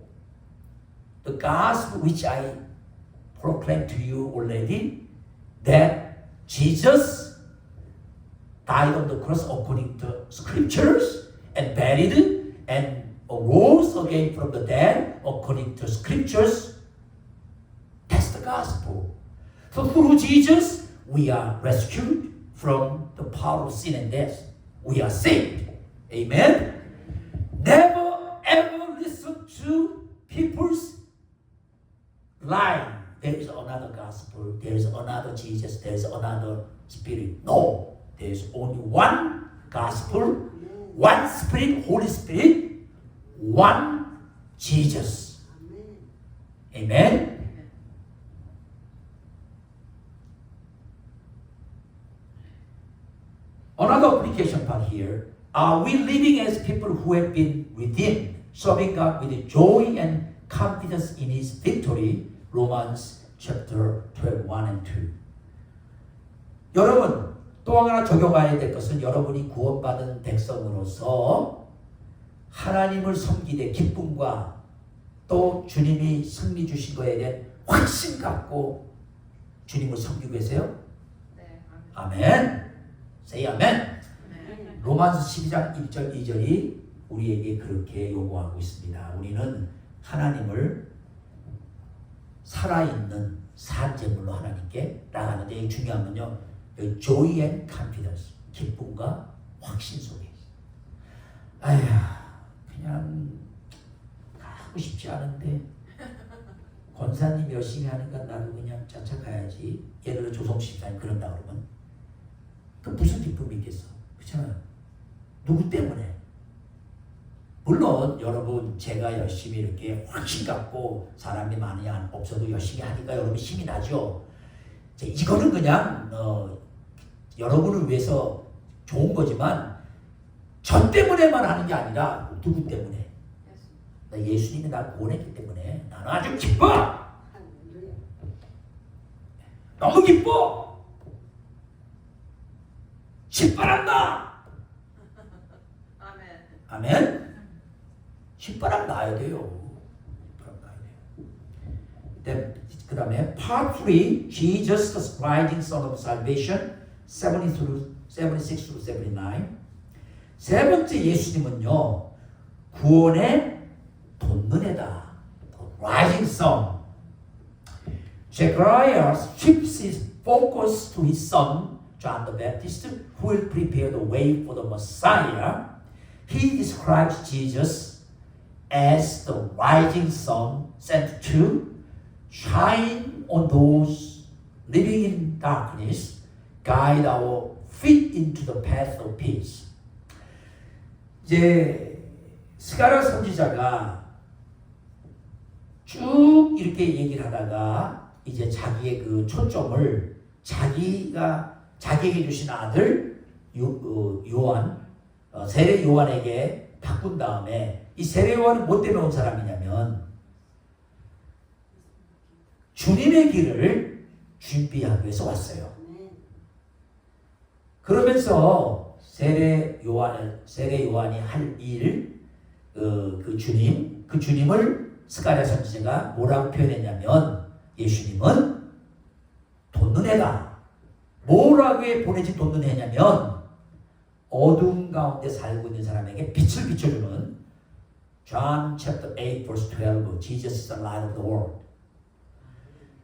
The gospel which I proclaimed to you already, that Jesus died on the cross according to scriptures and buried and rose again from the dead according to scriptures. That's the gospel. So through Jesus we are rescued from the power of sin and death. We are saved. Amen. Never ever listen to people's lie. There is a another gospel, there is another Jesus, there is another spirit. No, there is only one gospel, one spirit, Holy Spirit, one Jesus. Amen. Another application part here. Are we living as people who have been redeemed, serving God with joy and confidence in His victory? Romans chapter 12, 1 and 2. 여러분, 또 하나 적용해야 될 것은 여러분이 구원받은 백성으로서 하나님을 섬기되 기쁨과 또 주님이 승리 주신 것에 대한 확신 갖고 주님을 섬기고 계세요? 네. 아멘. Say 아멘. 로마서 12장 1절 2절이 우리에게 그렇게 요구하고 있습니다. 우리는 하나님을 살아있는 산제물로 하나님께 나가는데 이 중요한 건요. joy and confidence, 기쁨과 확신 속에 아휴 그냥 가고 싶지 않은데 권사님 열심히 하니까 나도 그냥 차차 가야지. 예를 들어 조성식 집사님 그런다 그러면 그 무슨 기쁨이 있겠어? 그렇잖아요. 누구 때문에? 물론 여러분 제가 열심히 이렇게 확신 갖고 사람이 많이 없어도 열심히 하니까 여러분 힘이 나죠. 이거는 그냥 여러분을 위해서 좋은 거지만 저 때문에만 하는 게 아니라 누구 때문에? 예수님이 날 구원했기 때문에 나는 아주 기뻐. 너무 기뻐. 신바람 아멘. 신바람 나야 돼요. 신바람 나야 돼요. 그 다음에 Part 3, Jesus the rising Son of Salvation, 76 through 79. 세 번째 예수님은요, 구원의 돋는 해다. Rising Sun. Zechariah shifts his focus to his son, John the Baptist, who will prepare the way for the Messiah. He describes Jesus as the rising sun sent to shine on those living in darkness, guide our feet into the path of peace. 이제 스가랴 선지자가 쭉 이렇게 얘기를 하다가 이제 자기의 그 초점을 자기에게 주신 아들 요한 세례 요한에게 바꾼 다음에 이 세례 요한은 뭐 때문에 온 사람이냐면 주님의 길을 준비하기 위해서 왔어요. 그러면서 세례 요한이 할 일, 그 주님을 스가랴 선지자가 뭐라고 표현했냐면 예수님은 돋는 해다. 뭐라고 보내지 돋는 해냐면 어둠 가운데 살고 있는 사람에게 빛을 비춰주는 John chapter 8 verse 12 Jesus is the light of the world.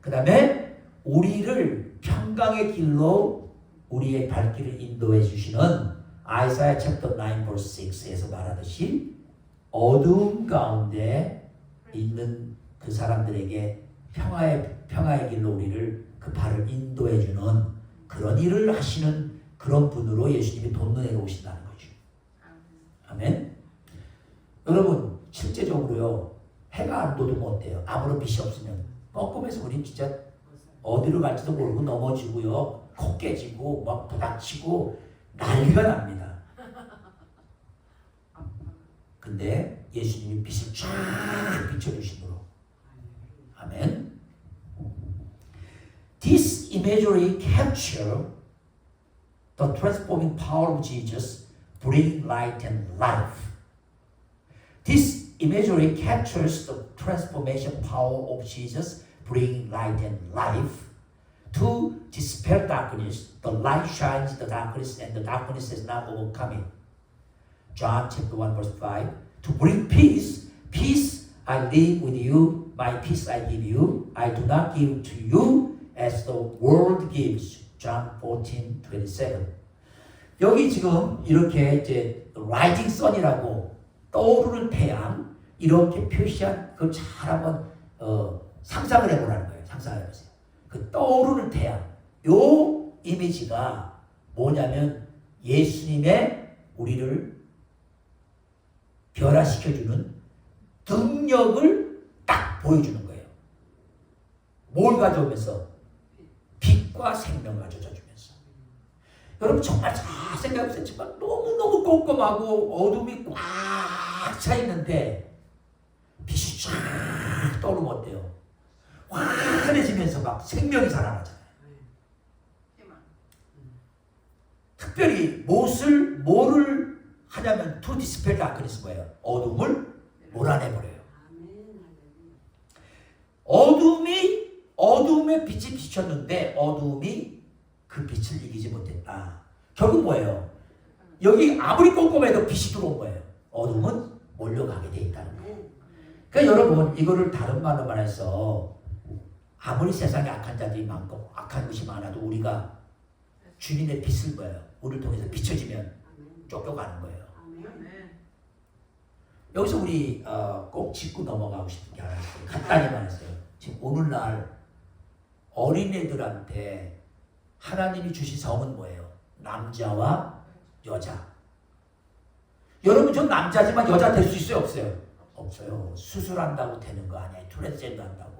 그 다음에 우리를 평강의 길로 우리의 발길을 인도해 주시는 아이사야 chapter 9 verse 6에서 말하듯이 어둠 가운데 있는 그 사람들에게 평화의 길로 우리를 그 발을 인도해 주는 그런 일을 하시는 그런 분으로 예수님이 돋는 해로 오신다는 거죠. 아멘. 여러분 실제적으로요 해가 안 돋으면 어때요? 아무런 빛이 없으면 껌껌해서 우리 진짜 어디로 갈지도 모르고 넘어지고요 코 깨지고 막 부닥치고 난리가 납니다. 근데 예수님이 빛을 쫙 비춰주심으로 아멘. This imagery capture the transforming power of Jesus, bringing light and life. This imagery captures the transformation power of Jesus, bringing light and life. To dispel darkness, the light shines in the darkness, and the darkness has not overcome it. John chapter 1 verse 5. To bring peace, peace I leave with you, my peace I give you. I do not give to you as the world gives. John 14:27. 여기 지금 이렇게 이제 rising sun이라고 떠오르는 태양 이렇게 표시한 그걸 잘 한번 상상을 해보라는 거예요. 상상을 해보세요. 그 떠오르는 태양, 요 이미지가 뭐냐면 예수님의 우리를 변화시켜주는 능력을 딱 보여주는 거예요. 뭘 가져오면서? 빛과 생명 가져다주면서. 여러분 정말 잘 생각해보세요. 정말 너무너무 꼼꼼하고 어둠이 꽉 차 있는데 빛이 쫙 떠오르면 어때요? 환해지면서 막 생명이 살아나잖아요. 특별히 뭐를 하냐면 to dispel darkness 뭐예요? 어둠을 몰아내버려요. 어둠에 빛이 비쳤는데 어둠이 그 빛을 이기지 못했다. 결국 뭐예요? 여기 아무리 꼼꼼해도 빛이 들어온 거예요. 어둠은 몰려가게 돼 있다는 거예요. 그러니까 여러분 이거를 다른 말로 말해서 아무리 세상에 악한 자들이 많고 악한 것이 많아도 우리가 주님의 빛을 뭐예요? 우리를 통해서 비춰지면 쫓겨가는 거예요. 여기서 우리 꼭 짚고 넘어가고 싶은 게 하나 있어요. 간단히 말했어요. 지금 오늘날 어린애들한테 하나님이 주신 성은 뭐예요? 남자와 여자. 여러분 전 남자지만 여자 될 수 있어요? 없어요? 없어요. 수술한다고 되는 거 아니에요. 트랜스젠더 한다고.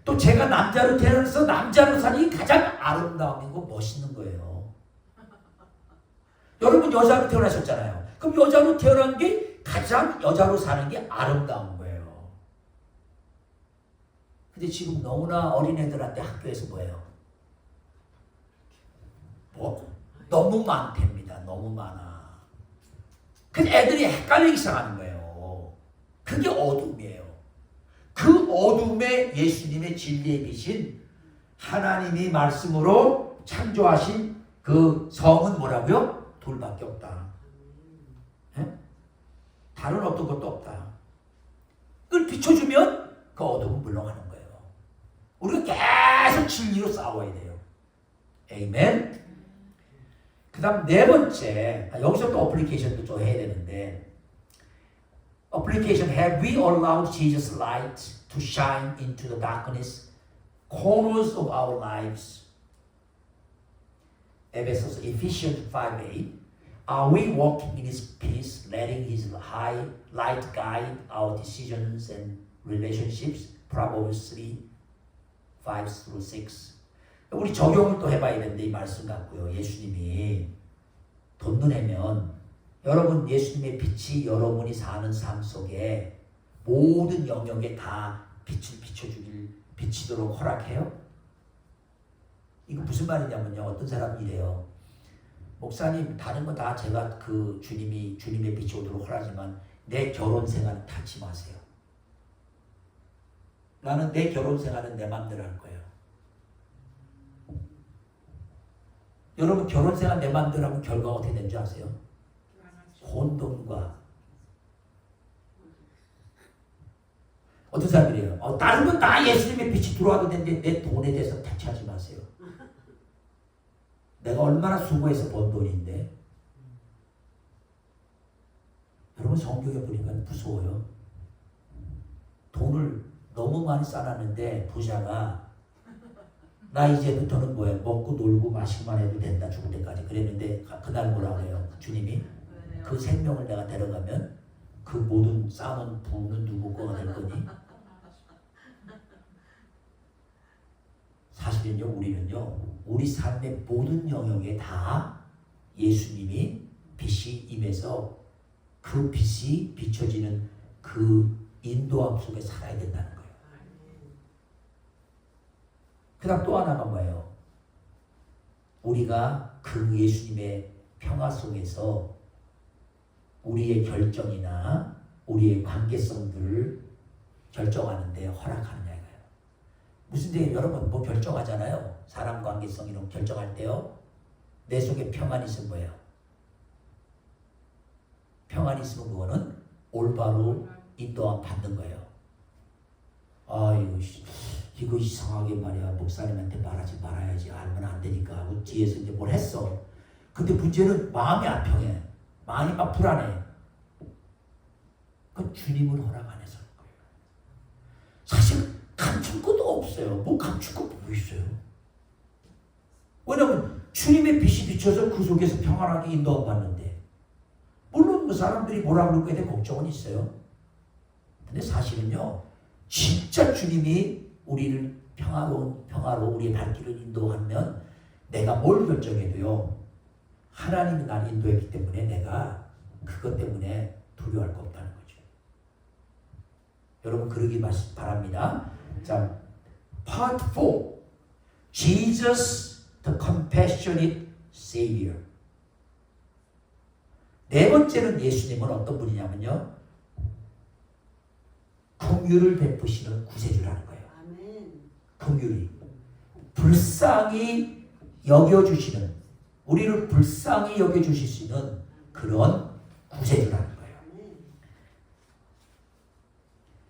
또 제가 남자로 태어나서 남자로 사는 게 가장 아름다움이고 멋있는 거예요. 여러분 여자로 태어나셨잖아요. 그럼 여자로 태어난 게 가장 여자로 사는 게 아름다운 거예요. 근데 지금 너무나 어린애들한테 학교에서 뭐예요? 너무 많답니다. 너무 많아. 그래서 애들이 헷갈리기 시작하는 거예요. 그게 어둠이에요. 그 어둠에 예수님의 진리의 빛인 하나님이 말씀으로 창조하신 그 성은 뭐라고요? 둘밖에 없다. 에? 다른 어떤 것도 없다. 그걸 비춰주면 그 어둠은 물러가는 거예요. 우리가 계속 진리로 싸워야 돼요. 에이멘. 그 다음 네 번째, 여기서 또 어플리케이션도 좀 해야 되는데, 어플리케이션, have we allowed Jesus' light to shine into the darkness corners of our lives? 에베소서 Ephesians 5:8. Are we walking in His peace, letting His high light guide our decisions and relationships? Proverbs 3:5-6. 우리 적용을 또 해봐야 되는데 이 말씀 같고요. 예수님이 돈 눈에면 여러분 예수님의 빛이 여러분이 사는 삶 속에 모든 영역에 다 빛을 비치도록 허락해요? 이거 무슨 말이냐면요. 어떤 사람이 이래요. 목사님 다른 거 다 제가 그 주님의 빛이 오도록 허락하지만 내 결혼 생활은 닫지 마세요. 나는 내 결혼 생활은 내 마음대로 할 거예요. 여러분 결혼 생활 내 마음대로 하면 결과가 어떻게 되는 줄 아세요? 혼돈과 어떤 사람들이에요. 다른 건 다 예수님의 빛이 들어와도 되는데 내 돈에 대해서 터치하지 마세요. 내가 얼마나 수고해서 번 돈인데. 여러분 성경에 보니까 무서워요. 돈을 너무 많이 쌓았는데 부자가 나 이제부터는 뭐야 먹고 놀고 마시기만 해도 된다 죽을 때까지 그랬는데 그날 뭐라고 해요? 주님이 그 생명을 내가 데려가면 그 모든 쌓은 부는 누구 거가 될 거니? 사실은요 우리는요 우리 삶의 모든 영역에 다 예수님이 빛이 임해서 그 빛이 비춰지는 그 인도함 속에 살아야 된다는 거예요. 그 다음 또 하나가 뭐예요? 우리가 그 예수님의 평화 속에서 우리의 결정이나 우리의 관계성들을 결정하는데 허락하느냐 이거예요. 무슨 얘기예요? 여러분 뭐 결정하잖아요. 사람 관계성 이런 결정할 때요. 내 속에 평안이 있으면 뭐예요? 평안이 있으면 그거는 올바로 인도함 받는 거예요. 아이고 이거 이상하게 말이야 목사님한테 말하지 말아야지 알면 안 되니까 하고 뒤에서 이제 뭘 했어. 근데 문제는 마음이 안 평해. 마음이 막 불안해. 그건 주님을 허락 안 해서 그런 거예요. 사실 감출 것도 없어요. 뭐 감출 거 뭐 있어요? 왜냐면 주님의 빛이 비춰서 그 속에서 평안하게 인도함 받는데, 물론 그 사람들이 뭐라 그럴 거에 대해 걱정은 있어요. 근데 사실은요, 진짜 주님이 우리를 평화로 우리의 발길을 인도하면 내가 뭘 결정해도요, 하나님이 날 인도했기 때문에 내가 그것 때문에 두려워할 거 없다는 거죠. 여러분 그러기 바랍니다. 자, Part 4. Jesus the Compassionate Savior. 네 번째는 예수님은 어떤 분이냐면요, 긍휼을 베푸시는 구세주라는 거예요. 긍휼이 불쌍히 여겨주시는, 우리를 불쌍히 여겨주실 수 있는 그런 구세주라는 거예요.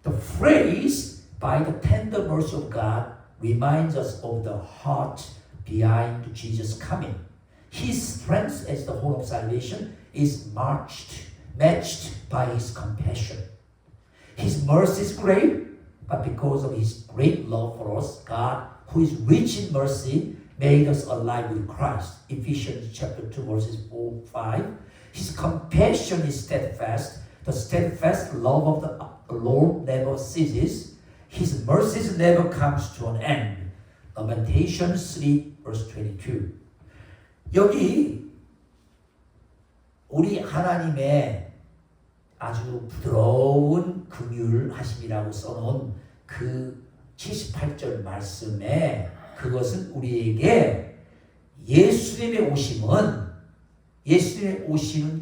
The phrase by the tender mercy of God reminds us of the heart behind Jesus' coming. His strength as the whole of salvation is matched by His compassion. His mercy is great, but because of His great love for us, God, who is rich in mercy, made us alive with Christ. Ephesians chapter 2 verses 4-5. His compassion is steadfast. The steadfast love of the Lord never ceases. His mercies never comes to an end. Lamentations 3 verse 22. 여기 우리 하나님의 아주 부드러운 긍휼하심이라고 써놓은 그 78절 말씀에, 그것은 우리에게 예수님의 오시는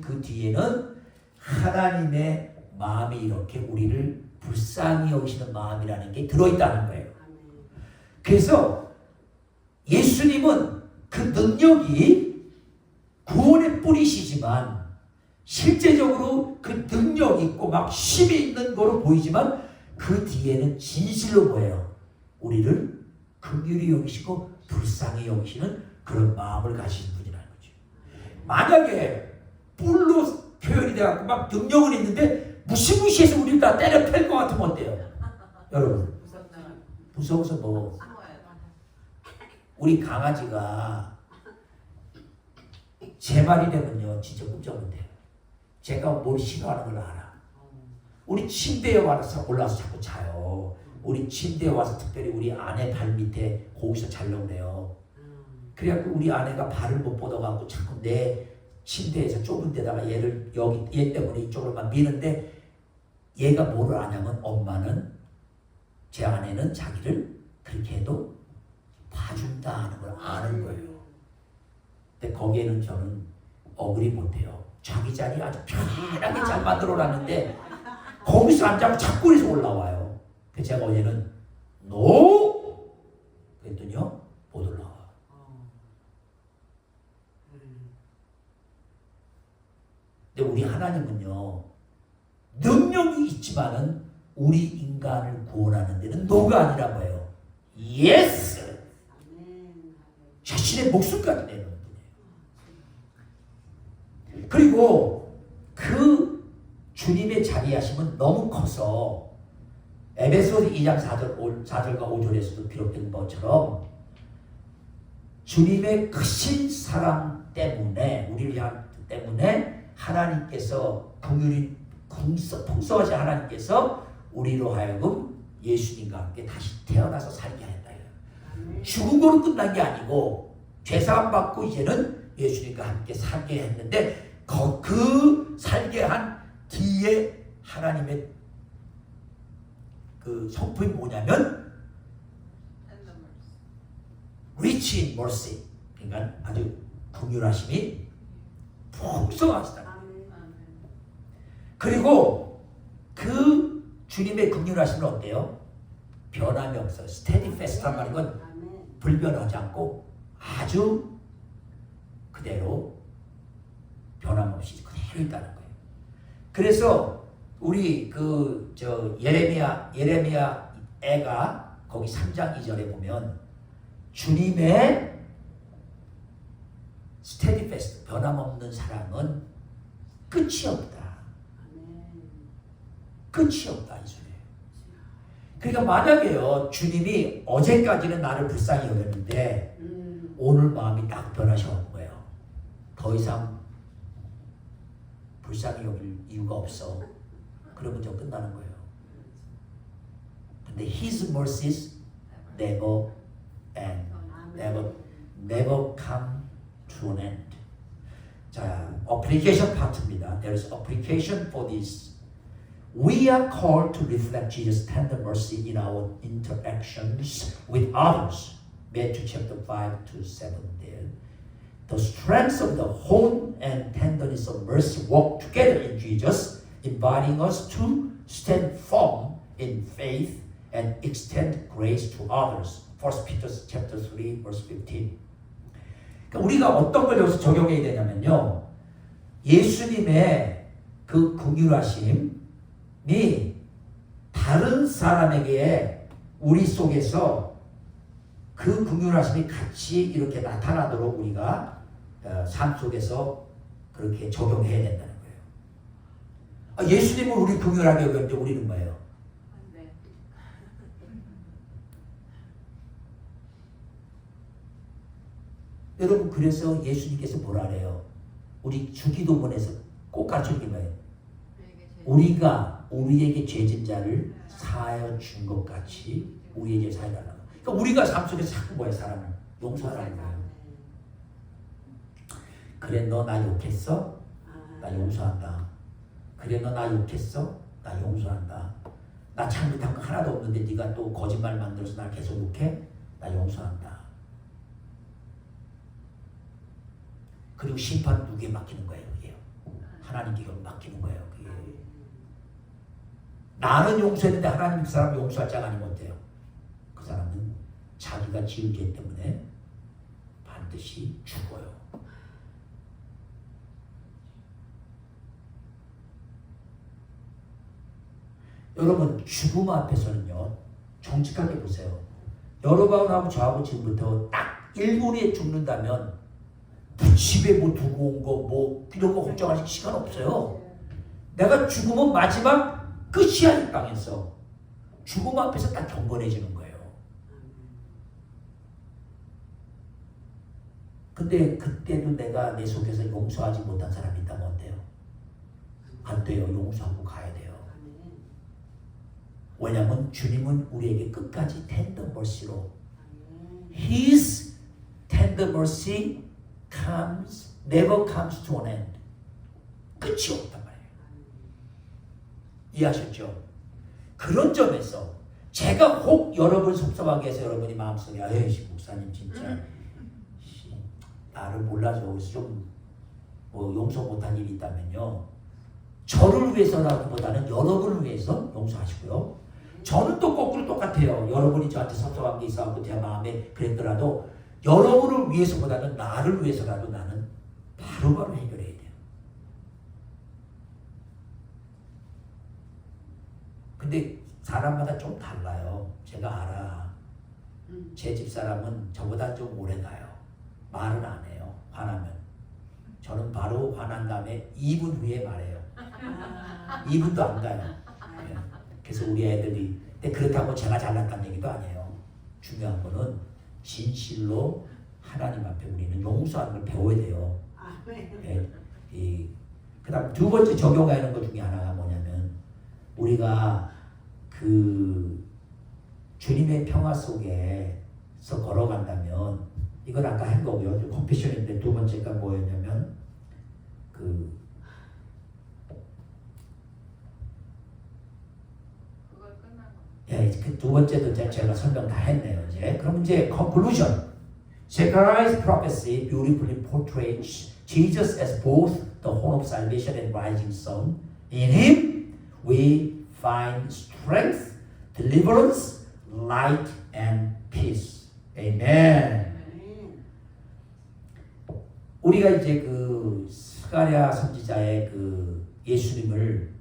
그 뒤에는 하나님의 마음이 이렇게 우리를 불쌍히 여기시는 마음이라는 게 들어있다는 거예요. 그래서 예수님은 그 능력이 구원의 뿌리시지만 실제적으로 그 능력 있고 막 힘이 있는 거로 보이지만 그 뒤에는 진실로 뭐예요? 우리를 긍휼히 여기시고 불쌍히 여기시는 그런 마음을 가지신 분이라는 거죠. 만약에 뿔로 표현이 돼갖고 막 능력은 있는데 무시무시해서 우리를 다 때려 팰 것 같으면 어때요? 여러분 무서워서 뭐, 우리 강아지가 제 말이 되면요 진짜 끔찍한 돼요. 제가 뭘 싫어하는 걸 알아. 우리 침대에 와서 올라와서 자꾸 자요. 우리 침대에 와서 특별히 우리 아내 발 밑에 거기서 자려고 그래요. 그래갖고 우리 아내가 발을 못 뻗어갖고 자꾸 내 침대에서 좁은 데다가 얘를 얘 때문에 이쪽으로만 미는데, 얘가 뭐를 아냐면 엄마는, 제 아내는 자기를 그렇게 해도 봐준다 하는 걸 아는 거예요. 근데 거기에는 저는 어그리 못해요. 자기 자리 아주 편하게 잘 만들어놨는데 거기서 앉아서 자꾸 그래서 올라와요. 그래서 제가 어제는 NO! 그랬더니요 못 올라와. 근데 우리 하나님은요 능력이 있지만은 우리 인간을 구원하는 데는 NO가 아니라 뭐예요? YES! 자신의 목숨까지 내는 분이에요. 그리고 그 주님의 자비하심은 너무 커서 에베소서 2장 4절과 5절에서도 기록된 것처럼 주님의 크신 사랑 때문에, 우리를 향한 때문에 하나님께서 긍휼이 풍성하신 하나님께서 우리로 하여금 예수님과 함께 다시 태어나서 살게 하였다. 죽은 거로 끝난 게 아니고 죄사함 받고 이제는 예수님과 함께 살게 했는데, 그 살게 한 뒤에 하나님의 그 성품이 뭐냐면 rich in mercy, 그러니까 아주 긍휼하심이 풍성하시다. 그리고 그 주님의 긍휼하심은 어때요? 변함이 없어요. steadfast란 말인 건 불변하지 않고 아주 그대로 변함없이 그대로 있다는 거예요. 그래서 우리 예레미야 애가 거기 3장 2절에 보면 주님의 steadfast, 변함없는 사랑은 끝이 없다. 끝이 없다 이 소리예요. 그러니까 만약에요, 주님이 어제까지는 나를 불쌍히 여겼는데 오늘 마음이 딱 변하셔온 거예요. 더 이상 불쌍히 여길 이유가 없어. 그러면 좀 끝나는 거예요. 근데 His mercies never end, never come to an end. 자, application 파트입니다. There is application for this. We are called to reflect Jesus' tender mercy in our interactions with others. Matthew chapter 5 to 7 there. The strength of the home and tenderness of mercy work together in Jesus, inviting us to stand firm in faith and extend grace to others. 1 Peter chapter 3 verse 15. 그러니까 우리가 어떤 걸 여기서 적용해야 되냐면요. 예수님의 그 긍휼하심이 다른 사람에게 우리 속에서 그 긍휼하심이 같이 이렇게 나타나도록 우리가 삶 속에서 그렇게 적용해야 된다는 거예요. 예수님은 우리 긍휼하게 여겼는데 우리는 뭐예요? 네. 여러분, 그래서 예수님께서 뭐라 그래요? 우리 주기도문에서 꼭 가르쳐주는 게 뭐예요? 우리가 우리에게 죄진 자를 사하여 준 것 같이 우리에게 사해달라고. 그러니까 우리가 삶 속에서 자꾸 뭐예요? 사람을 용서하라는 거예요. 그래, 너 나 욕했어? 나 용서한다. 그래, 너 나 욕했어? 나 용서한다. 나 잘못한 거 하나도 없는데 네가 또 거짓말 만들어서 날 계속 욕해? 나 용서한다. 그리고 심판은 누구에 맡기는 거예요? 그게 하나님께 맡기는 거예요. 그게 나는 용서했는데 하나님 그 사람 용서할 자가 아니면 어때요? 그 사람은 자기가 지은 죄 때문에 반드시 죽어요. 여러분, 죽음 앞에서는요, 정직하게 보세요. 여러분하고 저하고 지금부터 딱 1분 후에 죽는다면 집에 뭐 두고 온 거 뭐 이런 거 걱정하실 시간 없어요. 내가 죽으면 마지막 끝이야. 이 땅에서 죽음 앞에서 딱 경건해지는 거예요. 근데 그때도 내가 내 속에서 용서하지 못한 사람이 있다면 어때요? 안 돼요. 용서하고 가야 돼요. 왜냐하면 주님은 우리에게 끝까지 tender mercy로 His tender mercy never comes to an end. 끝이 없단 말이에요. 이해하셨죠? 그런 점에서 제가 혹 여러분 속상하게 해서 여러분이 마음속에 에이 목사님 진짜 나를 몰라서 여기서 좀 뭐 용서 못한 일이 있다면요, 저를 위해서라기보다는 여러분을 위해서 용서하시고요. 저는 또 거꾸로 똑같아요. 여러분이 저한테 섭섭한 게 있어서 제 마음에 그랬더라도 여러분을 위해서보다는 나를 위해서라도 나는 바로바로 해결해야 돼요. 근데 사람마다 좀 달라요. 제가 알아. 제 집사람은 저보다 좀 오래 가요. 말은 안 해요. 화나면. 저는 바로 화난 다음에 2분 후에 말해요. 2분도 안 가요. 네. 그래서 우리 애들이, 근데 그렇다고 제가 잘났다는 얘기도 아니에요. 중요한 거는 진실로 하나님 앞에 우리는 용서하는 걸 배워야 돼요. 네. 그 다음 두 번째 적용해야 하는 것 중에 하나가 뭐냐면, 우리가 그 주님의 평화 속에서 걸어간다면, 이건 아까 한 거고요. 컴패션인데 두 번째가 뭐였냐면, 예, 그 두 번째도 제가 설명 다 했네요. 이제 그럼 이제 conclusion. Zechariah's prophecy beautifully portrays Jesus as both the horn of salvation and rising sun. In Him we find strength, deliverance, light, and peace. Amen. 우리가 이제 그 스가랴 선지자의 그 예수님을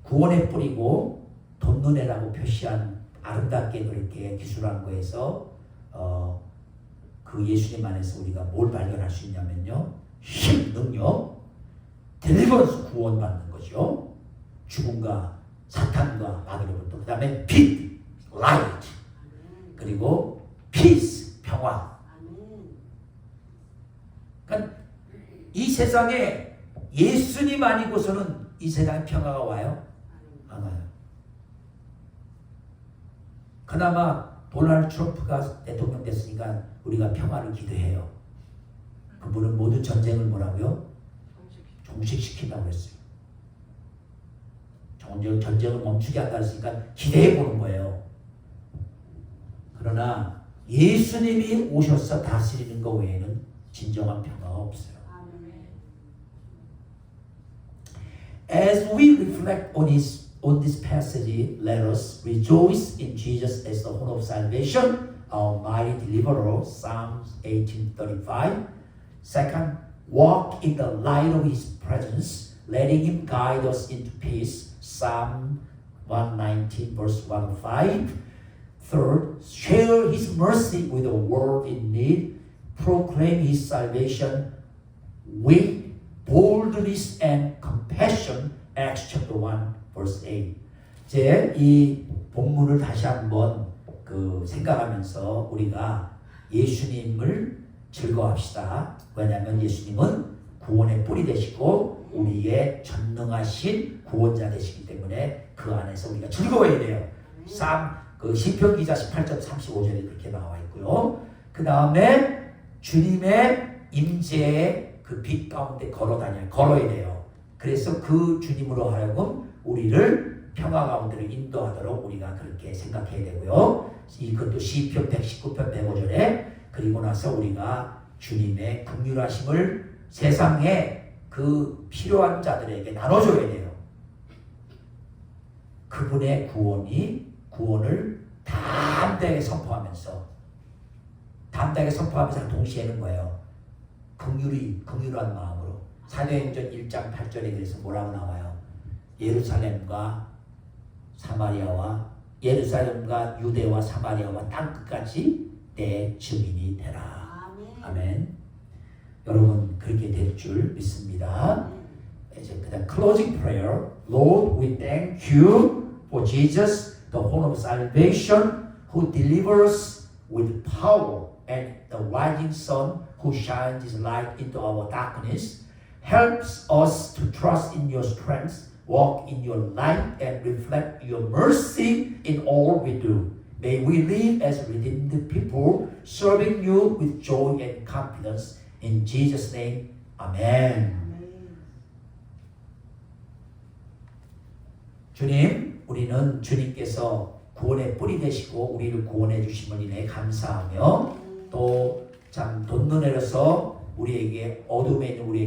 구원의 뿌리고 돈눈해라고 표시한 아름답게 그렇게 기술한 거에서 그 예수님 안에서 우리가 뭘 발견할 수 있냐면요, 힘, 능력, 델리버런스, 구원받는 거죠. 죽음과 사탄과 마귀로부터. 그 다음에 빛, light. 그리고 peace, 평화. 그러니까 이 세상에 예수님 아니고서는 이 세상에 평화가 와요? 안 와요. 그나마 도널드 트럼프가 대통령 됐으니까 우리가 평화를 기대해요. 그분은 모든 전쟁을 뭐라고요? 종식시킨다고 했어요. 전쟁을 멈추게 한다 했으니까 기대해 보는 거예요. 그러나 예수님이 오셔서 다스리는 것 외에는 진정한 평화가 없어요. As we reflect on this passage, let us rejoice in Jesus as the horn of salvation, our mighty deliverer, Psalms 18:35. Second, walk in the light of His presence, letting Him guide us into peace, Psalm 119, verse 105. Third, share His mercy with the world in need, proclaim His salvation with boldness and compassion, Acts chapter 1, verse 8. 이제 이 본문을 다시 한번 생각하면서 우리가 예수님을 즐거워합시다. 왜냐하면 예수님은 구원의 뿌리 되시고 우리의 전능하신 구원자 되시기 때문에 그 안에서 우리가 즐거워해야 돼요. 시편 기자 18장 35절에 그렇게 나와 있고요. 그 다음에 주님의 임재의 그 빛 가운데 걸어야 돼요. 그래서 그 주님으로 하여금 우리를 평화 가운데로 인도하도록 우리가 그렇게 생각해야 되고요. 이것도 시편 119편 105절에 그리고 나서 우리가 주님의 긍휼하심을 세상에 그 필요한 자들에게 나눠줘야 돼요. 그분의 구원을 담대하게 선포하면서 동시에 하는 거예요. 긍휼한 마음으로. 사도행전 1장 8절에 그래서 뭐라고 나와요? 예루살렘과 유대와 사마리아와 땅끝까지 내 증인이 되라. 아멘. 여러분 그렇게 될 줄 믿습니다. 이제 그다음 closing prayer. Lord, we thank you for Jesus, the horn of salvation, who delivers with power, and the rising sun, who shines His light into our darkness, helps us to trust in your strength, walk in your light, and reflect your mercy in all we do. May we live as redeemed people, serving you with joy and confidence. In Jesus' name, Amen. 주님, 우리는 주님께서 구원의 뿌리 되시고 우리를 구원해 주심을 인해 감사하며 또 참 돈도 내려서 우리에게 어둠에 있는 우리에게